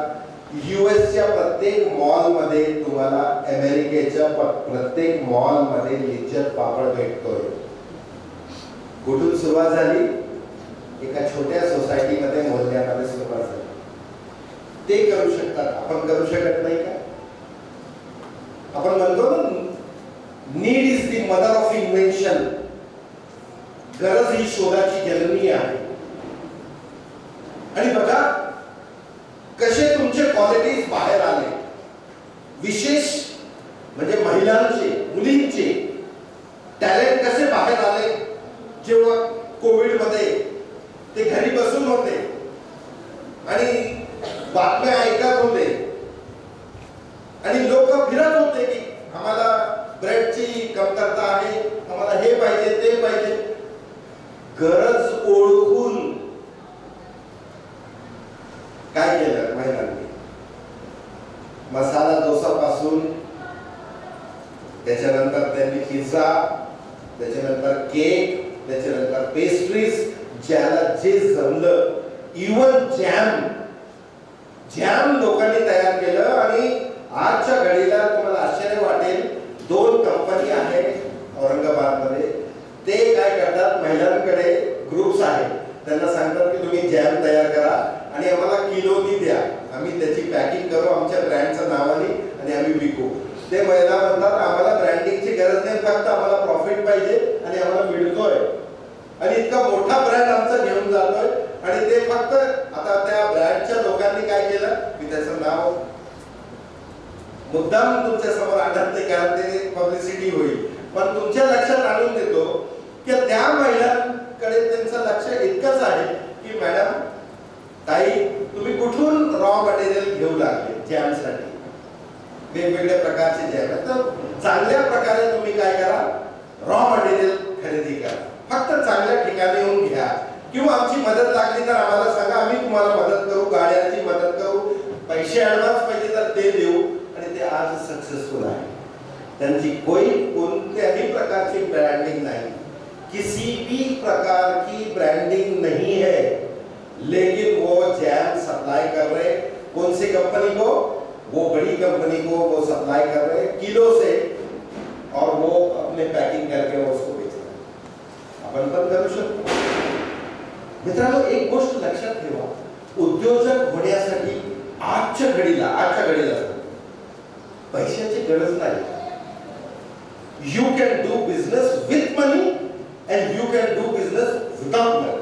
[SPEAKER 6] यूएसच्या प्रत्येक मॉल मध्ये तुम्हाला अमेरिकेच्या प्रत्येक मॉल मध्ये लिज्जत पापड भेटतोय. कुठून सुरुवात झाली? एका छोट्या सोसायटीमध्ये मोहल्ल्यामध्ये सुरुवात झाली. ते करू शकतात, आपण करू शकत नाही का? आपण म्हणतो ना, need is the mother of invention. गरज ही शोधाची जननी आहे. आणि बघा कसे तुमचे क्वालिटीज बाहेर आले. विशेष म्हणजे महिलांचे, मुलींचे टॅलेंट कसे बाहेर आले. जेव्हा कोविड मध्ये ते घरी बसून होते आणि बातम्या ऐकत होते आणि लोक फिरत होते की आम्हाला ब्रेडची कमतरता आहे, आम्हाला हे पाहिजे ते पाहिजे. गरज ओळखून काय केलं महिलांनी? मसाला डोसा पासून त्याच्यानंतर त्यांनी पिझ्झा, त्याच्यानंतर केक, त्याच्यानंतर पेस्ट्रीज, ज्याला जे जमलं, इवन जॅम लोकांनी तयार केलं. आणि आजच्या घडीला तुम्हाला आश्चर्य वाटेल, 2 कंपनी आहेत औरंगाबादमध्ये. ते काय करतात, महिलांकडे ग्रुप्स आहेत, त्यांना सांगतात की तुम्ही जॅम तयार करा आणि आम्हाला किलोनी द्या, आम्ही त्याची पॅकिंग करू आमच्या ब्रँडच्या नावाने आणि आम्ही विकू. ते महिला म्हणतात आम्हाला ब्रँडिंगची गरज नाही, फक्त आम्हाला प्रॉफिट पाहिजे आणि आम्हाला मिळतोय. आणि इतका मोठा ब्रँड आमचा घेऊन जातोय. आणि ते फक्त आता त्या ब्रँडच्या लोकांनी काय केलं, मी त्याचं नाव मुद्दाम तुमच्या समोर आणत नाही कारण ते पब्लिसिटी होईल, पण तुमच्या लक्षात आणून देतो की त्या महिलांकडे त्यांचं लक्ष इतकंच आहे की मॅडम ताई तुम्ही कुठून रॉ मटेरियल घेऊ लागले जॅमसाठी, वेगवेगळ्या प्रकारचे जॅम. तर चांगल्या प्रकारे तुम्ही काय करा, रॉ मटेरियल खरेदी करा, फक्त चांगल्या ठिकाणी येऊन घ्या. किंवा आमची मदत लागली तर आम्हाला सांगा, आम्ही तुम्हाला मदत करू, गाड्यांची मदत करू, पैसे ऍडव्हान्स पाहिजे तर ते देऊ. आणि ते आज सक्सेसफुल आहे. त्यांची कोणत्याही प्रकारची ब्रँडिंग नहीं, किसी भी प्रकार की ब्रांडिंग नहीं है, लेकिन वो जैम सप्लाई कर रहे. कौन सी कंपनी को? वो बड़ी कंपनी को वो सप्लाई कर रहे किलो से, और वो अपने पैकिंग करके उसको बेच रहे. आपण पण करू शकतो. मित्रांनो, एक गोष्ट लक्षात ठेवा, उद्योजक होण्यासाठी आजच्या घडीला पैशाची गरज नाही. You can do business with money and you can do business without money.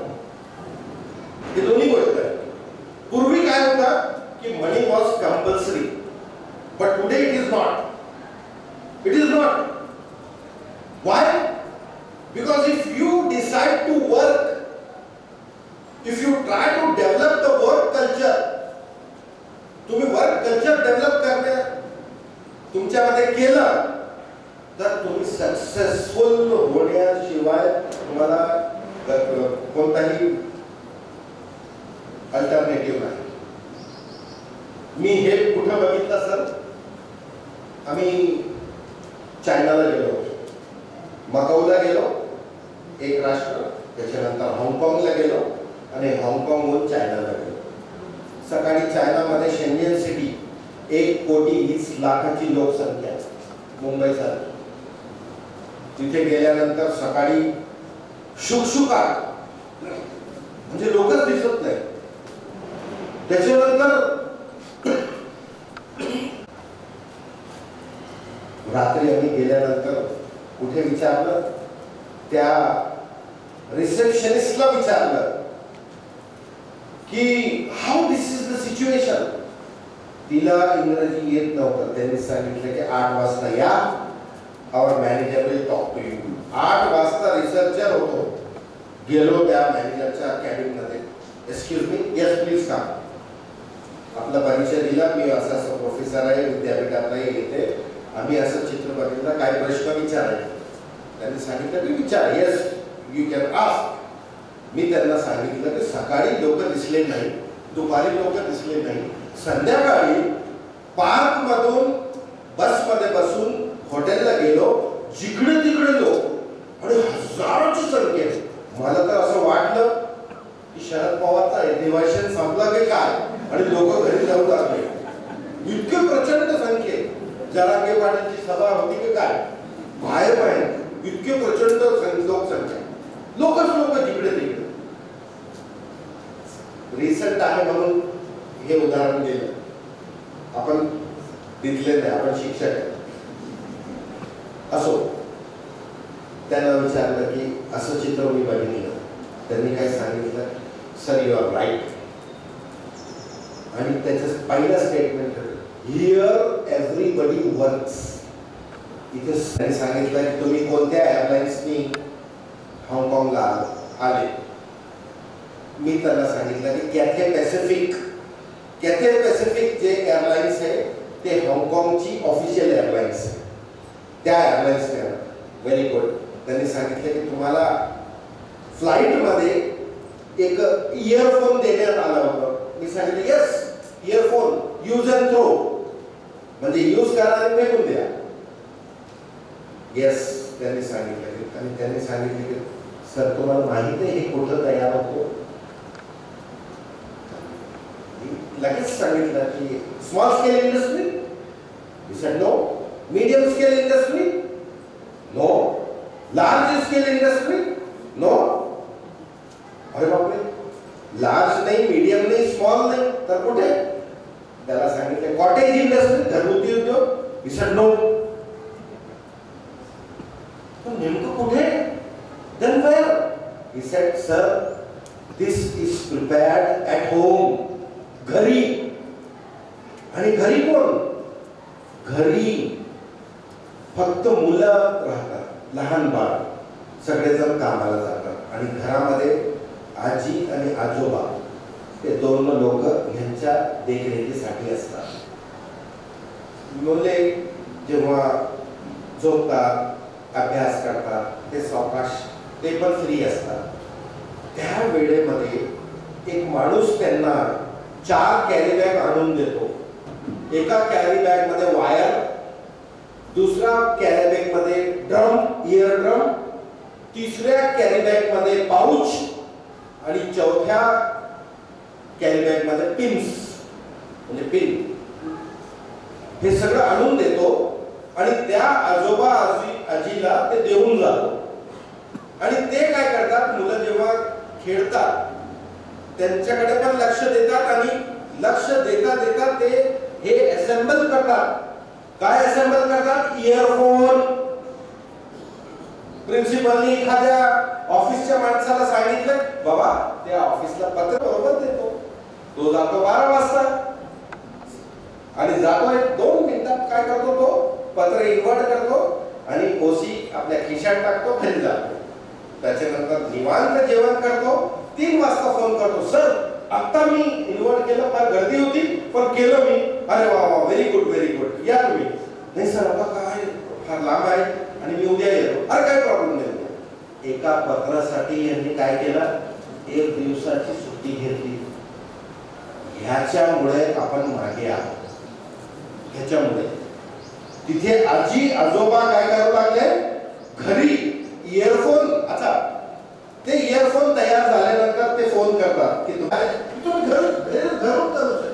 [SPEAKER 6] हे दोन्ही गोष्ट आहे. पूर्वी काय होता की money was compulsory, but today it is not. It is not. Why? Because if you decide to work, if you try to develop the work culture, तुम्ही work culture develop करणे तुमच्यामध्ये केलं तर तुम्ही सक्सेसफुल होण्याशिवाय तुम्हाला कोणताही अल्टरनेटिव्ह नाही. मी हे कुठं बघितलं सर, आम्ही चायनाला गेलो, मकाऊला गेलो एक राष्ट्र, त्याच्यानंतर हाँगकाँगला गेलो आणि हाँगकाँगहून चायनाला गेलो. सकाळी चायनामध्ये शेंजन सिटी 1,20,00,000 लोकसंख्या, मुंबईसारखी. तिथे गेल्यानंतर सकाळी शुकशुकाट, म्हणजे लोकच दिसत नाही. त्याच्यानंतर रात्री आम्ही गेल्यानंतर कुठे विचारलं, त्या रिसेप्शनिस्टला विचारलं की how this is the situation. तिला इंग्रजी येत नव्हतं. त्यांनी सांगितलं की 8 वाजता या, our manager will talk to you. 8 वाजता रिसर्चर होतो. गेलो त्या मॅनेजरच्या कॅबिन मध्ये. Excuse me, yes please come. आपला परिचय दिला, मी असं प्रोफेसर आहे, विद्यापीठातला येते, आम्ही असं चित्र बघितलं, काय प्रश्न विचारायचे. त्यांनी सांगितलं की विचार, यस यू कॅन आस्क. मी त्यांना सांगितलं की सकाळी लोक दिसले नाही, दुपारी लोक दिसले नाही, संध्याकाळी पार्क मधून बसमध्ये बसून हॉटेलला गेलो, जिकडे तिकडे लोक आणि हजारोची संख्या. मला तर असं वाटलं की शरद पवारचा अधिवेशन संपला की काय आणि लोक घरी जाऊ लागले. इतके प्रचंड संख्येत जरांगे पाटीलची सभा होती की काय, बाहेर बाहेर इतके प्रचंड लोकसंख्या, लोकच लोक जिकडे तिकडे. रिसेंट आहे म्हणून हे उदाहरण दिलं. आपण तिथले नाही, आपण शिक्षक आहे. असो, त्यांना विचारलं की असं चित्र मी बघितलं. त्यांनी काय सांगितलं, सर यू आर राईट. आणि त्याचं पहिलं स्टेटमेंट, हिअर एव्हरीबडी वर्क्स. इथे त्यांनी सांगितलं की तुम्ही कोणत्या एअरलाइन्सनी हाँगकाँगला आले. मी त्यांना सांगितलं की कॅथे पॅसिफिक जे एअरलाइन्स आहे ते हाँगकाँगची ऑफिशियल एअरलाइन्स आहे. त्या एअरलाइन्सने व्हेरी गुड. त्यांनी सांगितलं की तुम्हाला फ्लाईटमध्ये एक इयरफोन देण्यात आला होता. मी सांगितलं yes, earphone use and throw, म्हणजे यूज करा आणि फेकून द्या. येस त्यांनी सांगितलं. आणि त्यांनी सांगितलं की सर तुम्हाला माहिती आहे हे कुठं तयार होतो? लगेच सांगितलं की small scale industry. He said no. Medium scale industry? No. Large scale industry? No. अरे बापरे, लार्ज नाही, मीडियम नाही, स्मॉल नाही, तर कुठे? त्याला सांगितलं कॉटेज इंडस्ट्री, घरगुती उद्योग. He said no. पण नेमकं कुठे? Then where? He said, sir, this is prepared at home. घरी. आणि घरी कोण? घरी फक्त मुलं राहतात, लहान बाळ, सगळेजण कामाला जातात आणि घरामध्ये आजी आणि आजोबा ते दोन लोक ह्यांच्या देखरेखीसाठी असतात. मुले जेव्हा झोपतात, अभ्यास करतात, ते सावकाश, ते पण फ्री असतात. त्या वेळेमध्ये एक माणूस त्यांना 4 कॅरी बॅग आणून देतो. एका कॅरी बॅग मध्ये वायर, दुसरा कॅरी बॅग मध्ये ड्रम, इयर ड्रम, तिसऱ्या कॅरी बॅग मध्ये पाऊच आणि चौथ्या कॅरी बॅग मध्ये पिन्स, म्हणजे पिन. हे सगळं आणून देतो आणि त्या आजोबा आजीला ते देऊन जातो. आणि ते काय करतात, मुलं जेव्हा खेळतात त्यांच्याकडे पण लक्ष देतात आणि लक्ष देता देता ते हे असेंबल करतात. काय असेंबल करतात? इयरफोन. प्रिन्सिपलनी एखाद्या ऑफिसच्या माणसाला सांगितलं बाबा त्या ऑफिसला पत्र बरोबर देतो, तो जातो 12 वाजता आणि जातो 2 मिनिटात काय करतो, तो पत्र इन्व्हर्ट करतो आणि ओसी आपल्या खिशात टाकतो, घरी जातो. त्याच्यानंतर निवांत जेवण करतो. 3 वाजता फोन करतो, सर आता मी इन्व्हर्ट केलं, फार गर्दी होती पण केलं मी. अरे वा वा, व्हेरी गुड व्हेरी गुड, या तुम्ही. नाही सर आता काय फार लांब आहे आणि मी उद्या येतो. अरे काय प्रॉब्लेम नाही. एका पत्रासाठी यांनी काय केलं, 1 दिवसाची सुट्टी घेतली. ह्याच्यामुळे आपण मागे आहोत. ह्याच्यामुळे तिथे आजी आजोबा काय करावं लागले, घरी इयरफोन. आता ते इयरफोन तयार झाल्यानंतर ते फोन करतात की तुम्ही घरून करू शकता,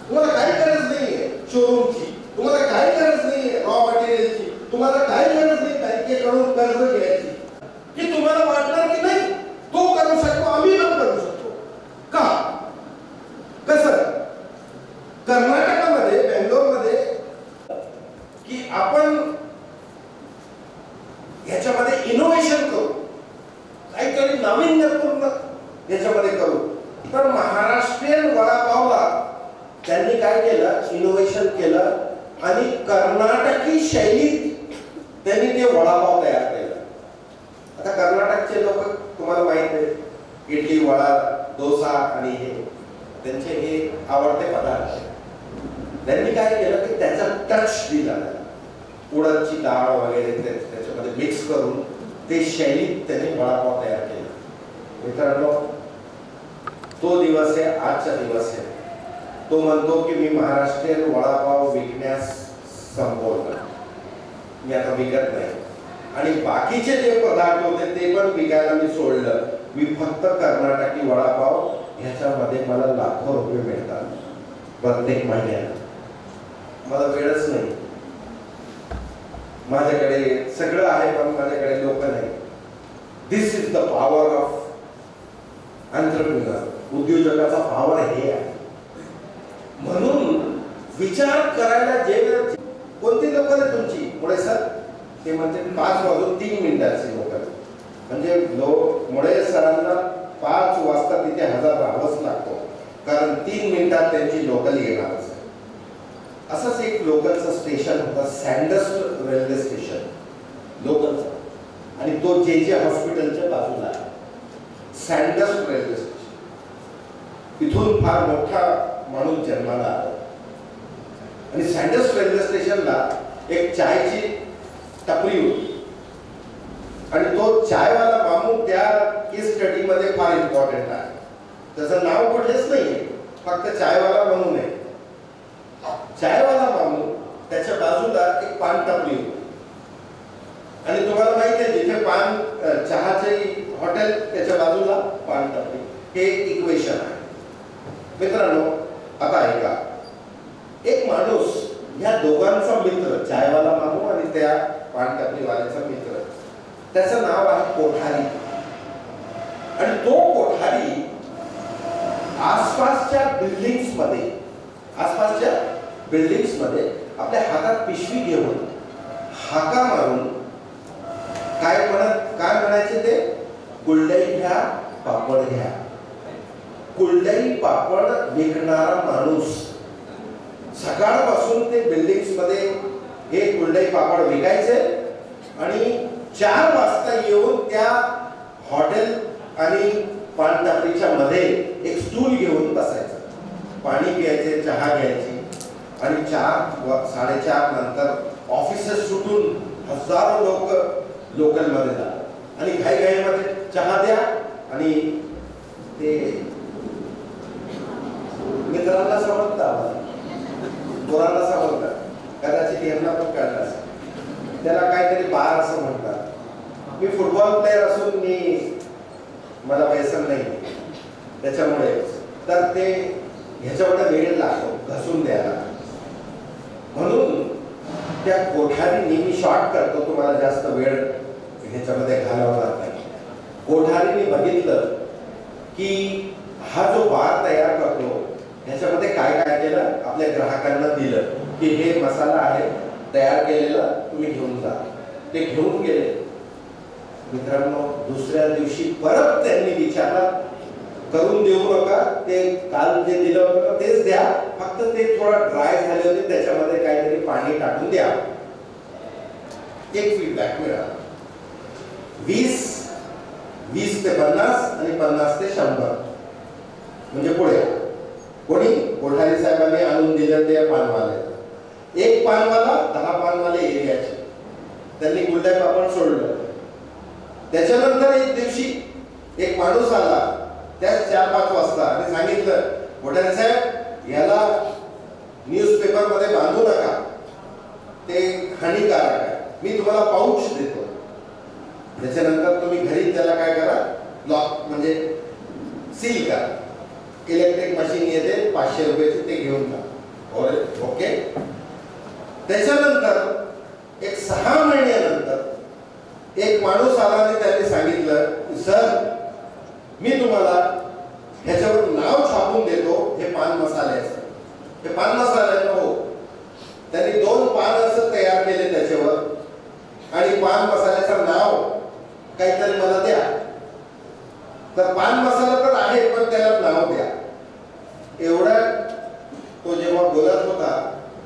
[SPEAKER 6] तुम्हाला काही गरज नाहीये शोरूमची, तुम्हाला काही गरज नाहीये रॉ मटेरियलची, तुम्हाला काही गरज नाही बँकेकडून कर्ज घ्यायची. की तुम्हाला वाटणार की नाही तो करू शकतो, आम्ही पण करू शकतो. का? कसं? कर्नाटकामध्ये, बेंगलोरमध्ये की आपण याच्यामध्ये इनोव्हेशन करू, काहीतरी नाविन्यपूर्ण याच्यामध्ये करू. तर महाराष्ट्रीयन वडापावला त्यांनी काय केलं, इनोव्हेशन केलं आणि कर्नाटकी शैलीत त्यांनी ते वडापाव तयार केलं. आता कर्नाटकचे लोक तुम्हाला माहित आहे, इडली, वडा, डोसा आणि हे त्यांचे हे आवडते पदार्थ. त्यांनी काय केलं की त्याचा टच दिला, उडदची डाळ वगैरे त्याच्यामध्ये मिक्स करून ते शैलीत त्यांनी वडापाव तयार केला. मित्रांनो, तो दिवस आहे, आजचा दिवस आहे. तो म्हणतो की मी महाराष्ट्रीयन वडापाव विकण्यास संपवलं, मी आता विकत नाही. आणि बाकीचे जे पदार्थ होते ते पण विकायला मी सोडलं. मी फक्त कर्नाटकी वडापाव, ह्याच्यामध्ये मला लाखो रुपये मिळतात प्रत्येक महिन्याला. मला वेळच नाही, माझ्याकडे सगळं आहे पण माझ्याकडे लोक नाही. This is the power of entrepreneur. उद्योजकाचा पॉवर हे आहे. म्हणून विचार करायला जे कोणती लोक आहे तुमची मुळे सर, ते म्हणते 5 वाजून 3 मिनिटाचे लोक, म्हणजे मुळे सरांना 5 वाजता तिथे हजर राहावंच लागतो, कारण 3 मिनिटात त्यांची लोकल येणारच आहे. असंच एक लोकलचं स्टेशन होतं, सँडस्ट रेल्वे स्टेशन लोकलचं, आणि तो जे हॉस्पिटलच्या बाजूला आहे सँडस्ट रेल्वे स्टेशन. तिथून फार मोठा माणूस जन्माला आला. आणि सँडर्स रेल्वे स्टेशनला एक चायची टपरी होती आणि तो चायवाला मामू त्या केस स्टडी मध्ये फार इम्पॉर्टंट आहे. त्याचं नाव कुठलेच नाहीये, फक्त चायवाला म्हणून आहे. चायवाला मामू त्याच्या बाजूला एक पान टपरी होती आणि तुम्हाला माहिती आहे जिथे पान चहाचे हॉटेल त्याच्या बाजूला पान टपरी, हे इक्वेशन आहे. मित्रांनो आता ऐका, एक माणूस ह्या दोघांचा मित्र, चायवाला मामू आणि त्या पान टपरीवाल्याचा मित्र, त्याचं नाव आहे कोठारी. आणि तो कोठारी आसपासच्या बिल्डिंग्स मध्ये आपल्या हातात पिशवी घेऊन हाका मारून काय म्हणायचे ते, कुलडई घ्या, पापड घ्या. कुलडई पापड विकणारा माणूस सकाळपासून ते बिल्डिंग्स मध्ये हे कुलडई पापड विकायचे आणि 4 वाजता येऊन त्या हॉटेल आणि पान टपरीच्या मध्ये एक स्टूल घेऊन बसायचं, पाणी प्यायचे, चहा घ्यायची आणि 4-4:30 नंतर ऑफिसेस सुटून हजारो लोक लोकल मध्ये जातात आणि घाईघाईमध्ये चहा द्या आणि ते मित्रांना समजतात, पोरांना समजतात, कदाचित यांना पण कळलं असेल, त्याला काहीतरी बार असं म्हणतात. मी फुटबॉल प्लेअर असून मला व्यसन नाही त्याच्यामुळे, तर ते ह्याच्यामध्ये वेळ लागतो घसून द्यायला. म्हणून त्या कोठारीने, मी शॉर्ट करतो, तुम्हाला जास्त वेळ ह्याच्यामध्ये घालवणार नाही. कोठारीने बघितलं की हा जो बार तयार करतो ह्याच्यामध्ये काय काय केलं, आपल्या ग्राहकांना दिलं की हे मसाला आहे तयार केलेला, तुम्ही घेऊन जा. ते घेऊन गेले. मित्रांनो दुसऱ्या दिवशी परत त्यांनी विचारलं, करून देऊ नका, ते काल जे दिलं होतं तेच द्या, फक्त ते थोडं ड्राय झाले होते, त्याच्यामध्ये काहीतरी पाणी टाकून द्या. एक फीडबॅक मिळाला. 20 ते 50 आणि 50 ते 100 म्हणजे पुढे कोणी कोठारी साहेबांनी आणून दिलं ते पानवाले. एक पानवाला 10 पानवाले एरियाचे, त्यांनी कुलडई पापड सोडलं. त्याच्यानंतर एक दिवशी एक माणूस आला त्याच 4-5 वाजता आणि सांगितलं, कोठारी साहेब याला न्यूजपेपर मध्ये बांधू नका, ते हानिकारक आहे, मी तुम्हाला पाऊच देतो. त्याच्यानंतर तुम्ही घरी त्याला काय करा, लॉक म्हणजे सील करा. इलेक्ट्रिक मशीन येते 500 रुपयाची, ते घेऊन जा. ओके. त्याच्यानंतर एक 6 महिन्यानंतर एक माणूस आला आणि त्यांनी सांगितलं, सर मी तुम्हाला ह्याच्यावर नाव छापून देतो, हे पान मसाल्याचं, हे पान मसाल्याचं. हो. त्यांनी 2 पान असं तयार केले त्याच्यावर आणि पान मसाल्याचं नाव काहीतरी मला द्या. तर पान मसाला तर आहे पण त्याला नाव द्या. एवढा तो जेव्हा बोलत होता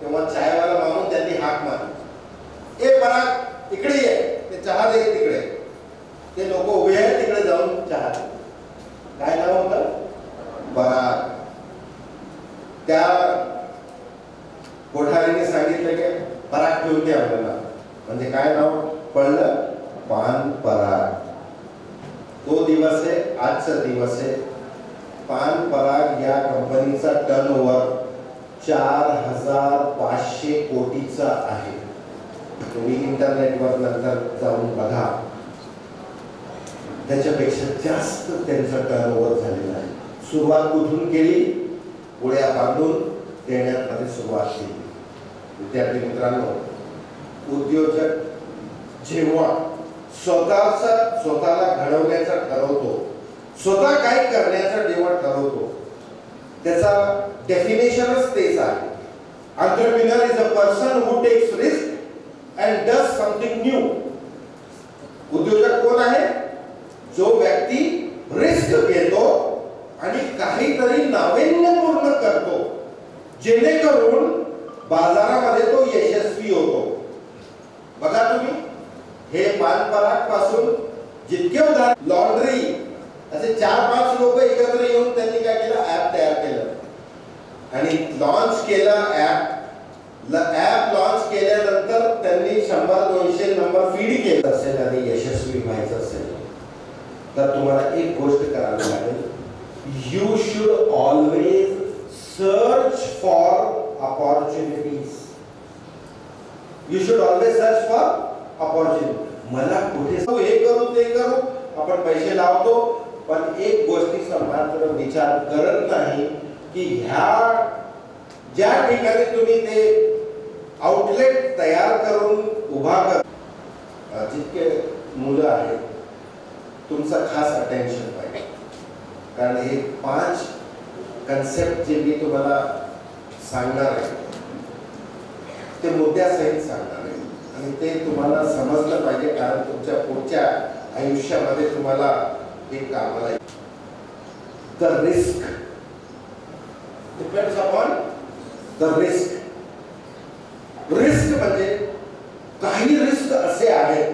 [SPEAKER 6] तेव्हा चायवाला माणूस त्यांनी हाक मारली, ए पराग इकडे ये, ते चहा दे तिकडे. ते लोक उभे आहेत तिकडे जाऊन चहा दे. काय नाव होतं? पराग. त्या कोठारीने सांगितलं की पराग ठेवून द्या आपल्याला. म्हणजे काय नाव पडलं? पान पराग. तो दिवस आहे, आजचा दिवस आहे. पान पराग या कंपनीचा टर्नओव्हर 4500 कोटीचा आहे. तुम्ही इंटरनेटवर नंतर जाऊन बघा, त्याच्यापेक्षा जास्त त्यांचा टर्नओव्हर झालेला आहे. सुरुवात कुठून केली? गोळ्या बांधून देण्यामध्ये सुरुवात केली. विद्यार्थी मित्रांनो, उद्योजक जेव्हा स्वतःला घडवण्याचं ठरवतो, स्वतः काय करण्याचं जेव्हा ठरवतो, त्याचा डेफिनेशनच तेच आहे. Entrepreneur is a person who text risk and does something new. उद्योजक कोण आहे? जो व्यक्ती रिस्क घेतो आणि काहीतरी नाविन्यपूर्ण करतो, जेणेकरून बाजारामध्ये तो यशस्वी होतो. बघा तुम्ही, हे पान पराग पासून जितके उदाहरण, लॉन्ड्री, असे 4-5 लोक एकत्र येऊन त्यांनी काय केलं, ऍप तयार केलं आणि लॉन्च केलं ऍप. ऍप लॉन्च केल्यानंतर त्यांनी 100-200 नंबर फीड केले असेल आणि यशस्वी व्हायचं असेल तर तुम्हाला एक गोष्ट करावी लागेल. You should always search for opportunities. You should always search for opportunity. मला कुठे हे करू ते करू आपण पैसे लावतो, पण एक गोष्टीचा मात्र विचार करत नाही की ह्या ज्या ठिकाणी तुम्ही ते आउटलेट तयार करून उभा कर, जितके मुलं आहेत तुमचा खास अटेन्शन पाहिजे. कारण हे 5 कन्सेप्ट जे मी तुम्हाला सांगणार आहे ते मुद्द्यासहित सांगणार आहे आणि ते तुम्हाला समजलं पाहिजे. कारण तुमच्या पुढच्या आयुष्यामध्ये तुम्हाला हे कामाला येईल. The risk depends upon the risk. Risk म्हणजे काही रिस्क असे आहेत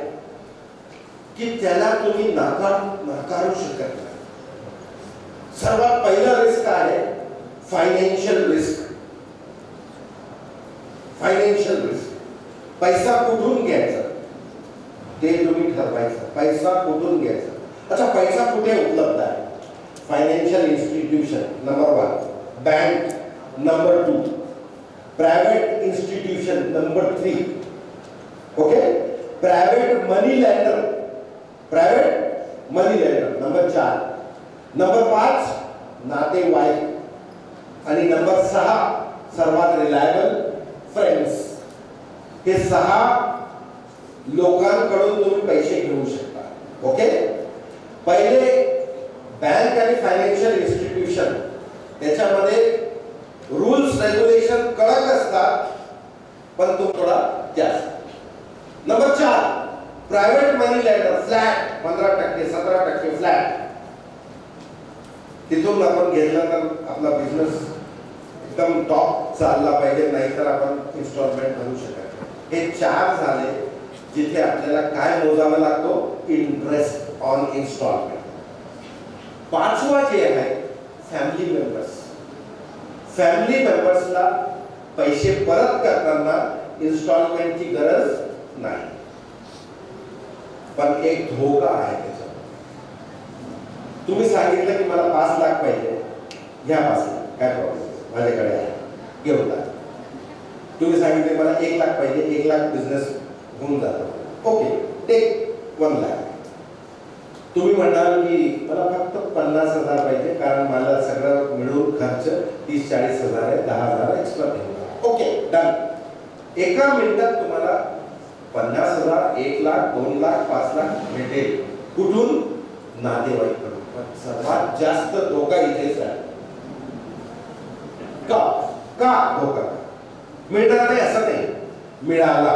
[SPEAKER 6] की त्याला तुम्ही नाकारू शकत नाही. सर्वात पहिला रिस्क आहे फायनान्शियल रिस्क. फायनान्शियल रिस्क, पैसा कुठून घ्यायचा ते तुम्ही ठरवायचं. पैसा कुठून घ्यायचा. अच्छा, पैसा कुठे उपलब्ध आहे? Financial institution number 1, bank number 2, private institution number 3, okay, private money lender number 4, number 5 नातेवाईक आणि नंबर 6 सर्वात रिलायबल फ्रेंड्स. हे 6 लोकांकडून तुम्ही पैसे घेऊ शकता. ओके, पहिले बँक आणि फायनान्शियल इन्स्टिट्यूशन, त्याच्यामध्ये रूल्स रेग्युलेशन कडक असतात पण तो थोडा जास्त. Number 4 private money lender, flat 15% 17% flat. तिथून आपण घेतलं तर आपला बिझनेस एकदम टॉप चालला पाहिजे, नाहीतर आपण इन्स्टॉलमेंट भरू शकत. हे 4 झाले जिथे आपल्याला काय मोजावा लागतो? Interest on instalment. 5वा जे आहे फॅमिली मेंबर्स. फॅमिली मेंबर्सला पैसे परत करताना इन्स्टॉलमेंटची गरज नाही, पण एक धोका आहे त्याचा. तुम्ही सांगितलं की मला 5 लाख पाहिजे, घ्या 5 लाख, काय प्रॉब्लेम, माझ्याकडे आहे, घेऊन जा. तुम्ही सांगितले मला 1 लाख पाहिजे, 1 लाख बिझनेस होऊन जातो, ओके, टेक 1 लाख. तुम्ही म्हणाल की मला फक्त 50,000 पाहिजे कारण मला सगळं मिळून खर्च 30-40 हजार आहे, 10,000 एक्स्ट्रा ठेवून, ओके, डन. एका मिनिटात तुम्हाला 50,000, 1 लाख, 2 लाख, 5 लाख भेटेल. कुठून? नातेवाईकडून. पण सर्वात जास्त धोका इथेच आहे. का धोका मिळणार नाही असं नाही, मिळाला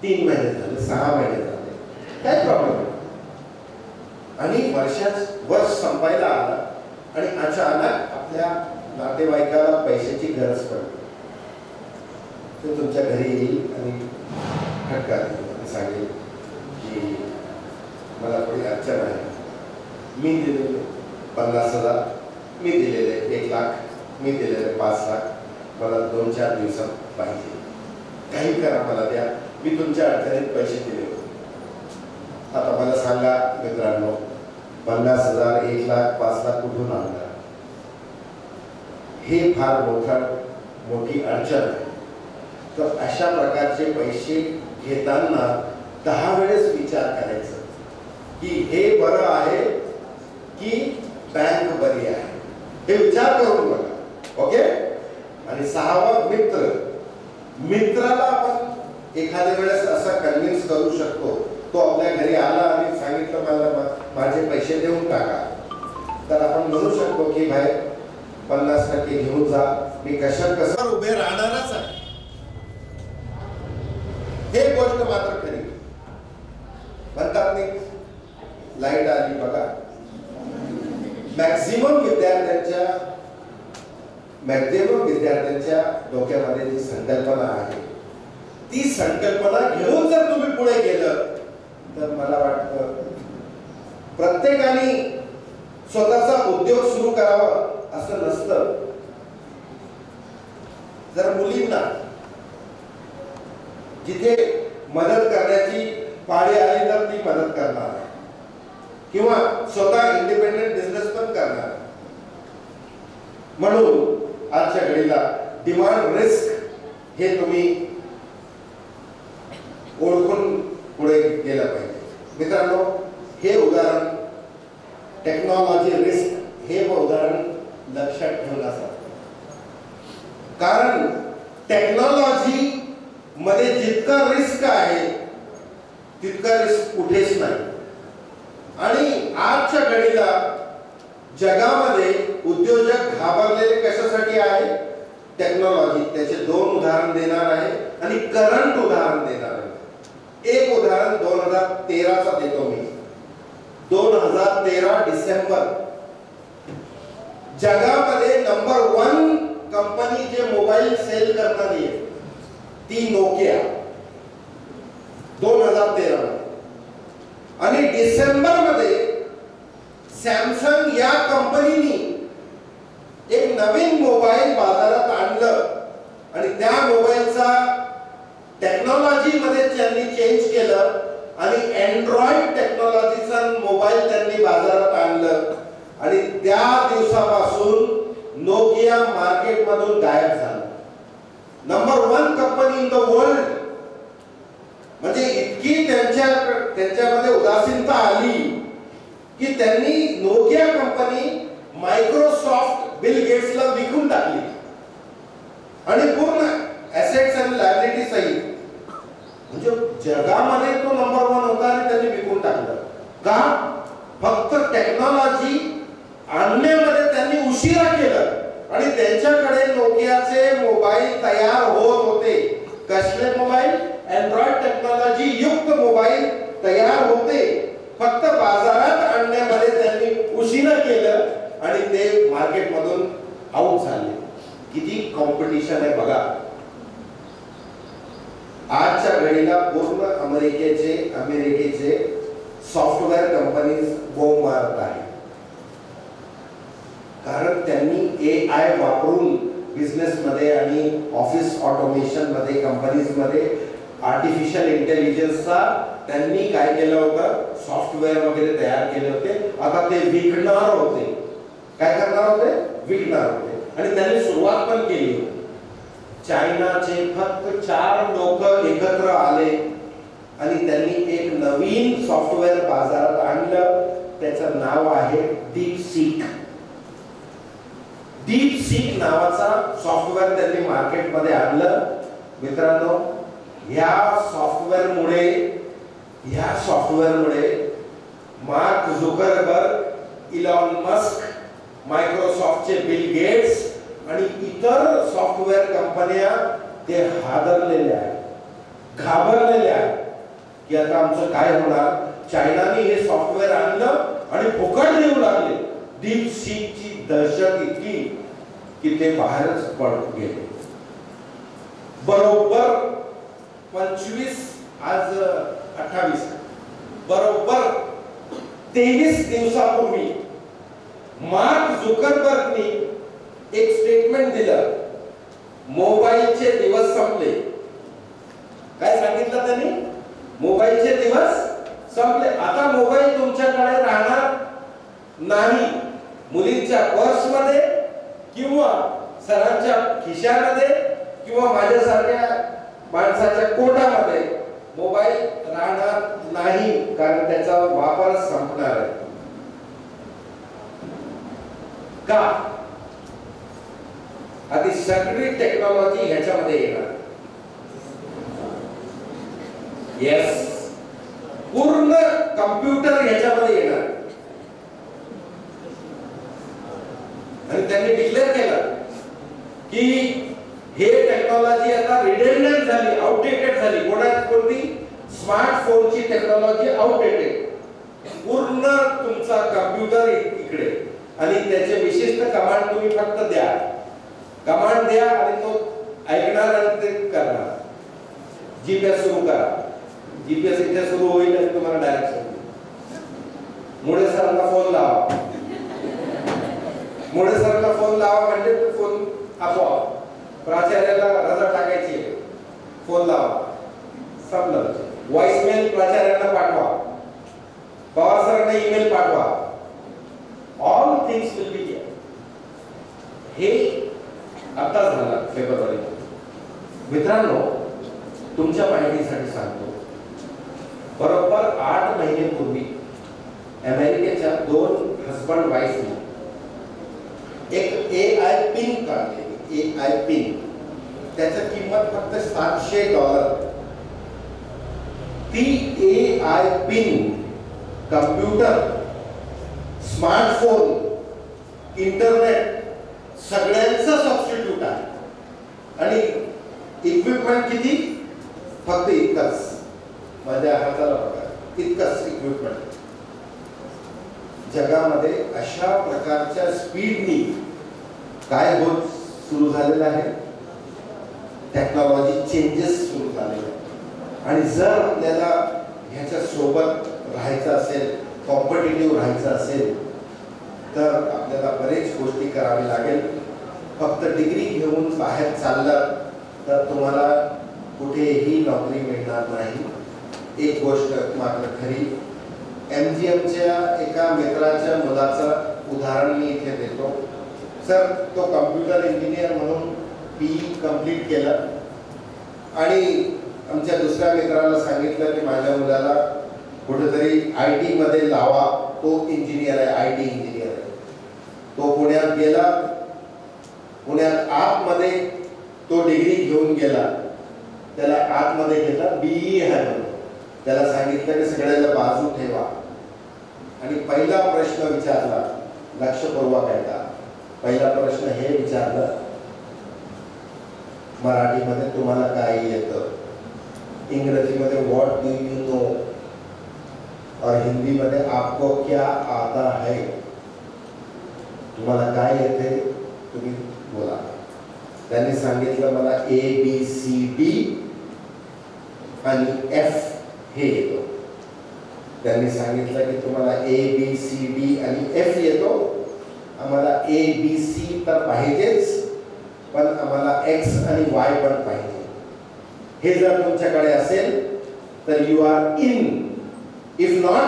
[SPEAKER 6] 3 महिने झाले, 6 महिने झाले, काय प्रॉब्लेम, आणि वर्ष संपायला आला आणि अचानक आपल्या नातेवाईकाला पैशाची गरज पडली. तो तुमच्या घरी येईल आणि खटका सांगेल की मला थोडी अडचण आहे, मी दिलेले 50,000, मी दिलेले 1 लाख, मी दिलेले 5 लाख, मला 2-4 दिवसात पाहिजे, काही करा मला द्या, मी तुमच्या अडचणीत पैसे दिले होते. आता मला सांगा मित्रांनो, 50,000, 1 लाख, 5 लाख कुठून आणणार? हे फार मोठी अडचण आहे. तर अशा प्रकारचे पैसे घेताना 10 वेळेस विचार करायचा की हे बरं आहे की बँक बरी आहे, हे विचार करून बघा. ओके. आणि 6वा मित्राला आपण एखाद्या वेळेस असा कन्व्हिन्स करू शकतो, तो आपल्या घरी आला आणि सांगितलं मला माझे पैसे देऊन टाका, तर आपण म्हणू शकतो की भाई 50% घेऊन जा, मी कसं उभे राहणारच आहे. हे गोष्ट मात्र खरी. म्हणतात नाही लाईट आली बघा, मॅक्झिमम विद्यार्थ्यांच्या डोक्यामध्ये जी संकल्पना आहे, ती संकल्पना घेऊन जर तुम्ही पुढे गेलं तर मला वाटतं प्रत्येकाने स्वतःचा उद्योग सुरू करावा असं नसतं. जर मुलींना जिथे मदत करण्याची पाळी आली तर ती मदत करणार किंवा स्वतः इंडिपेंडेंट बिझनेस पण करणार. म्हणून आजच्या घडीला डिमांड रिस्क हे तुम्ही ओळखून पुढे गेलं पाहिजे. मित्रांनो, हे उदाहरण टेक्नॉलॉजी रिस्क हे उदाहरण लक्षात ठेवण्यासारखं, कारण टेक्नॉलॉजी मध्ये जितका रिस्क आहे तितका रिस्क कुठेच नाही. आणि आजच्या घडीला जगामध्ये उद्योजक घाबरलेले कशासाठी आहे? टेक्नॉलॉजी. त्याचे 2 उदाहरण देणार आहे आणि करंट उदाहरण देणार आहे. एक उदाहरण 2013चा देतो मी. 2013 डिसेंबर जगामध्ये नंबर 1 कंपनी जे मोबाईल सेल करणारी आहे ती नोकिया 2013. आणि डिसेंबर मध्ये सॅमसंग या कंपनीने एक नवीन मोबाईल बाजारात आणलं आणि त्या मोबाईलचा टेक्नॉलॉजी मध्ये त्यांनी चेंज केलं आणि अँड्रॉइड टेक्नॉलॉजीचा मोबाईल त्यांनी बाजारात आणलं. आणि त्या दिवसापासून नोकिया मार्केट मधून गायब झालं. Number 1 company in the world. म्हणजे इतकी त्यांच्यामध्ये उदासीनता आली की त्यांनी नोकिया कंपनी मायक्रोसॉफ्ट बिल गेट्सला विकून टाकली आणि पूर्ण ऍसेट्स आणि लायबिलिटी सहित. म्हणजे जगामध्ये तो नंबर 1 होता आणि त्यांनी विकून टाकलं. का? फक्त टेक्नॉलॉजी आणण्यामध्ये त्यांनी उशिरा केलं आणि त्यांच्याकडे नोकियाचे मोबाईल तयार होत होते. कसले मोबाईल? अँड्रॉइड टेक्नॉलॉजी युक्त मोबाईल तयार होते. फक्त बाजारात आणण्यामध्ये त्यांनी उशिरा केलं आणि ते मार्केट मधून आउट झाले. किती कॉम्पिटिशन आहे बघा. आजच्या घडीला पूर्ण अमेरिकेचे सॉफ्टवेअर कंपनीज बोंब मारत आहे, कारण त्यांनी AI वापरून बिझनेस मध्ये आणि ऑफिस ऑटोमेशन मध्ये कंपनीज मध्ये आर्टिफिशियल इंटेलिजन्सचा त्यांनी काय केलं होतं? सॉफ्टवेअर वगैरे तयार केले होते. आता ते विकणार होते. काय करणार होते? विकणार होते. आणि त्यांनी सुरुवात पण केली होती. चायनाचे फक्त 4 लोक एकत्र आले आणि त्यांनी एक नवीन सॉफ्टवेअर बाजारात आणलं. त्याचं नाव आहे डीपसीक. डीपसीक नावाचा सॉफ्टवेअर त्यांनी मार्केटमध्ये आणलं. मित्रांनो, ह्या सॉफ्टवेअरमुळे मार्क झुकरबर्ग, इलॉन मस्क, मायक्रोसॉफ्टचे बिल गेट्स आणि इतर सॉफ्टवेअर कंपन्या ते हादरलेले आहेत, घाबरलेले आहेत की आता आमचं काय होणार. चायनाने हे सॉफ्टवेअर आणलं आणि फुकट देऊ लागले. डीपसीकची दहशत इतकी की ते बाहेरच पडत गेले. बरोबर 25 आज 28 बरोबर 23 दिवसापूर्वी मार्क झुकरबर्गनी एक स्टेटमेंट दिलं. मोबाईलचे दिवस संपले. काय सांगितलं त्यांनी? मोबाईलचे दिवस संपले. आता मोबाईल तुमच्याकडे राहणार नाही. मुलींच्या पर्समध्ये किंवा सरांच्या खिशामध्ये किंवा माझ्यासारख्या माणसाच्या कोटामध्ये मोबाईल राहणार नाही, कारण त्याचा वापर संपणार आहे. का? आधी सगळी टेक्नॉलॉजी ह्याच्यामध्ये येणार. येस, पूर्ण कम्प्युटर ह्याच्यामध्ये येणार. आणि त्यांनी डिक्लेअर केलं की हे टेक्नॉलॉजी आता रिडंडंट झाली, आउटडेटेड झाली. कोणती? स्मार्टफोनची टेक्नॉलॉजी आउटडेटेड. पूर्ण तुमचा कम्प्युटर इकडे आणि त्याचे विशिष्ट कमांड तुम्ही फक्त द्या. कमांड द्या आणि तो ऐकणार आणि ते करणार. जीपीएस सुरू करा. जीपीएस इथे सुरू होईल आणि तुम्हाला डायरेक्शन. मुळे सरांना फोन लावा. मुळे सरांना फोन लावा म्हणजे फोन आपोआप प्राचार्याला रजा टाकायची, फोन लावा, संपलं. व्हॉइसमेल प्राचार्यांना पाठवा, पवार सरांना ईमेल पाठवा, all things will be here. हे आता झालं फेब्रुवारी. मित्रांनो, तुमच्या माहितीसाठी सांगतो, बरोबर 8 महिन्यापूर्वी अमेरिकेच्या 2 हजबंड वाईफने एक AI पिन काढली. AI पिन, त्याची किंमत फक्त $700. ती AI pin computer, smartphone, internet सगळ्यांचं सबस्टिट्यूट आहे. आणि इक्विपमेंट किती? फक्त इतकंच, माझ्या हाताला बघा, इतकंच इक्विपमेंट. जगामध्ये अशा प्रकारच्या स्पीडनी काय होत सुरू झालेलं आहे, टेक्नॉलॉजी चेंजेस सुरू झालेले आहे. आणि जर आपल्याला ह्याच्या सोबत राहायचं असेल, कॉम्पिटिटिव्ह राहायचं असेल, तर आपल्याला बरेच गोष्टी करावी लागेल. फक्त डिग्री घेऊन बाहेर चाललं तर तुम्हाला कुठेही नोकरी मिळणार नाही. एक गोष्ट मात्र खरी, MGMच्या एका मित्राच्या मुलाचं उदाहरण मी इथे देतो. सर, तो कम्प्युटर इंजिनियर म्हणून PE कंप्लीट केलं आणि आमच्या दुसऱ्या मित्राला सांगितलं की माझ्या मुलाला कुठेतरी IT मध्ये लावा, तो इंजिनियर आहे, IT इंजिनियर आहे. तो पुण्यात गेला, पुण्यात आतमध्ये तो डिग्री घेऊन गेला, त्याला आतमध्ये घेतला, BE आहे म्हणून. त्याला सांगितलं की सगळ्याला बाजू ठेवा आणि पहिला प्रश्न विचारला, लक्षपूर्वक ऐका. पहिला प्रश्न हे विचारलं, मराठीमध्ये तुम्हाला काय येतं, इंग्रजीमध्ये व्हॉट डू यू नो, और हिंदी मध्ये आपको क्या आता है. तुम्हाला काय येते तुम्ही बोला. त्यांनी सांगितलं मला ABCD आणि F हे येतो. त्यांनी सांगितलं की तुम्हाला ABCD आणि F येतो, आम्हाला ABC तर पाहिजेच, पण आम्हाला X आणि Y पण पाहिजे. हे जर तुमच्याकडे असेल तर you are in. If not,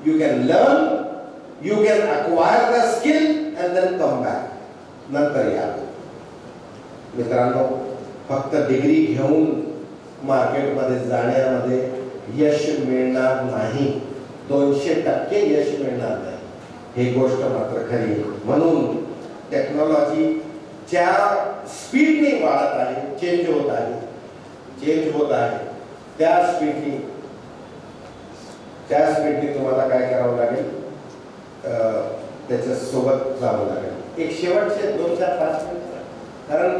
[SPEAKER 6] you can learn, you can acquire the skill and then come back. नंतर या. मित्रांनो, फक्त डिग्री घेऊन मार्केटमध्ये जाण्यामध्ये यश मिळणार नाही, 200% यश मिळणार नाही. हे गोष्ट मात्र खरी आहे. म्हणून टेक्नॉलॉजी ज्या स्पीडने वाढत आहे, चेंज होत आहे, त्या स्पीडने तुम्हाला काय करावं लागेल, त्याच्या सोबत जावं लागेल. एक शेवटचे 2-4-5 मिनिट, कारण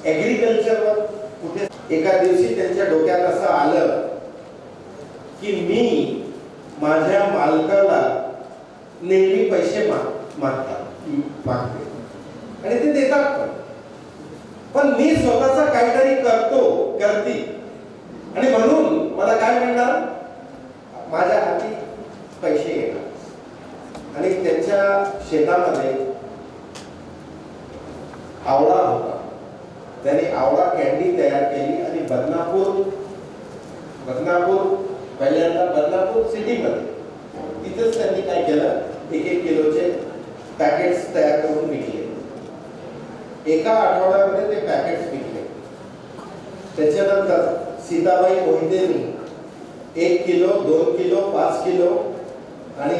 [SPEAKER 6] ऍग्रिकल्चरवर कुठे एका दिवशी त्यांच्या डोक्यात असं आलं की मी माझ्या मालकाला नेहमी पैसे मागते आणि ते देतात, पण मी स्वतःचा काहीतरी करते आणि म्हणून मला काय मिळणार, माझ्या हाती पैसे येणार. आणि त्यांच्या शेतामध्ये आवळा होता, त्याने आवळा कॅन्डी तयार केली आणि बदनापूर पहिल्यांदा बदनापूर सिटीमध्ये तिथेच त्यांनी काय केलं, 1-1 किलोचे पॅकेट्स तयार करून विकले. एका आठवड्यामध्ये ते पॅकेट्स विकले. त्याच्यानंतर सीताबाई मोहितेंनी 1 किलो, 2 किलो, 5 किलो आणि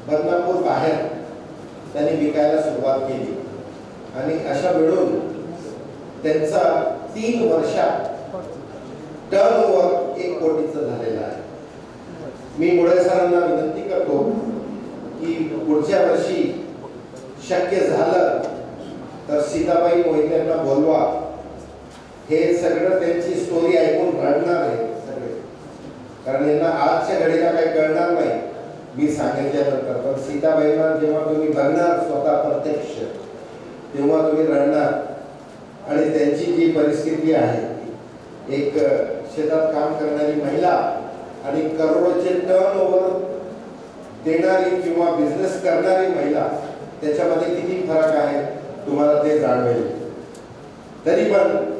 [SPEAKER 6] बदनापूर बाहेर त्यांनी विकायला सुरुवात केली. आणि अशा मिळून त्यांचा 3 वर्षात टर्नओव्हर 1 कोटीचं झालेलं आहे. मी मुळे सरांना विनंती करतो की पुढच्या वर्षी शक्य झालं तर सीताबाई मोहितेंना बोलवा. हे सगळं त्यांची स्टोरी ऐकून रडणार आहे सगळे, कारण यांना आजच्या घडीला काही कळणार नाही मी सांगितल्यानंतर. पण सीताबाईंना जेव्हा तुम्ही बघणार स्वतः प्रत्यक्ष, तेव्हा तुम्ही रडणार. आणि त्यांची जी परिस्थिती आहे, एक शेतात काम करणारी महिला आणि करोडोचे टर्नओव्हर देणारी किंवा बिझनेस करणारी महिला, त्याच्यामध्ये किती फरक आहे तुम्हाला ते जाणवेल. तरी पण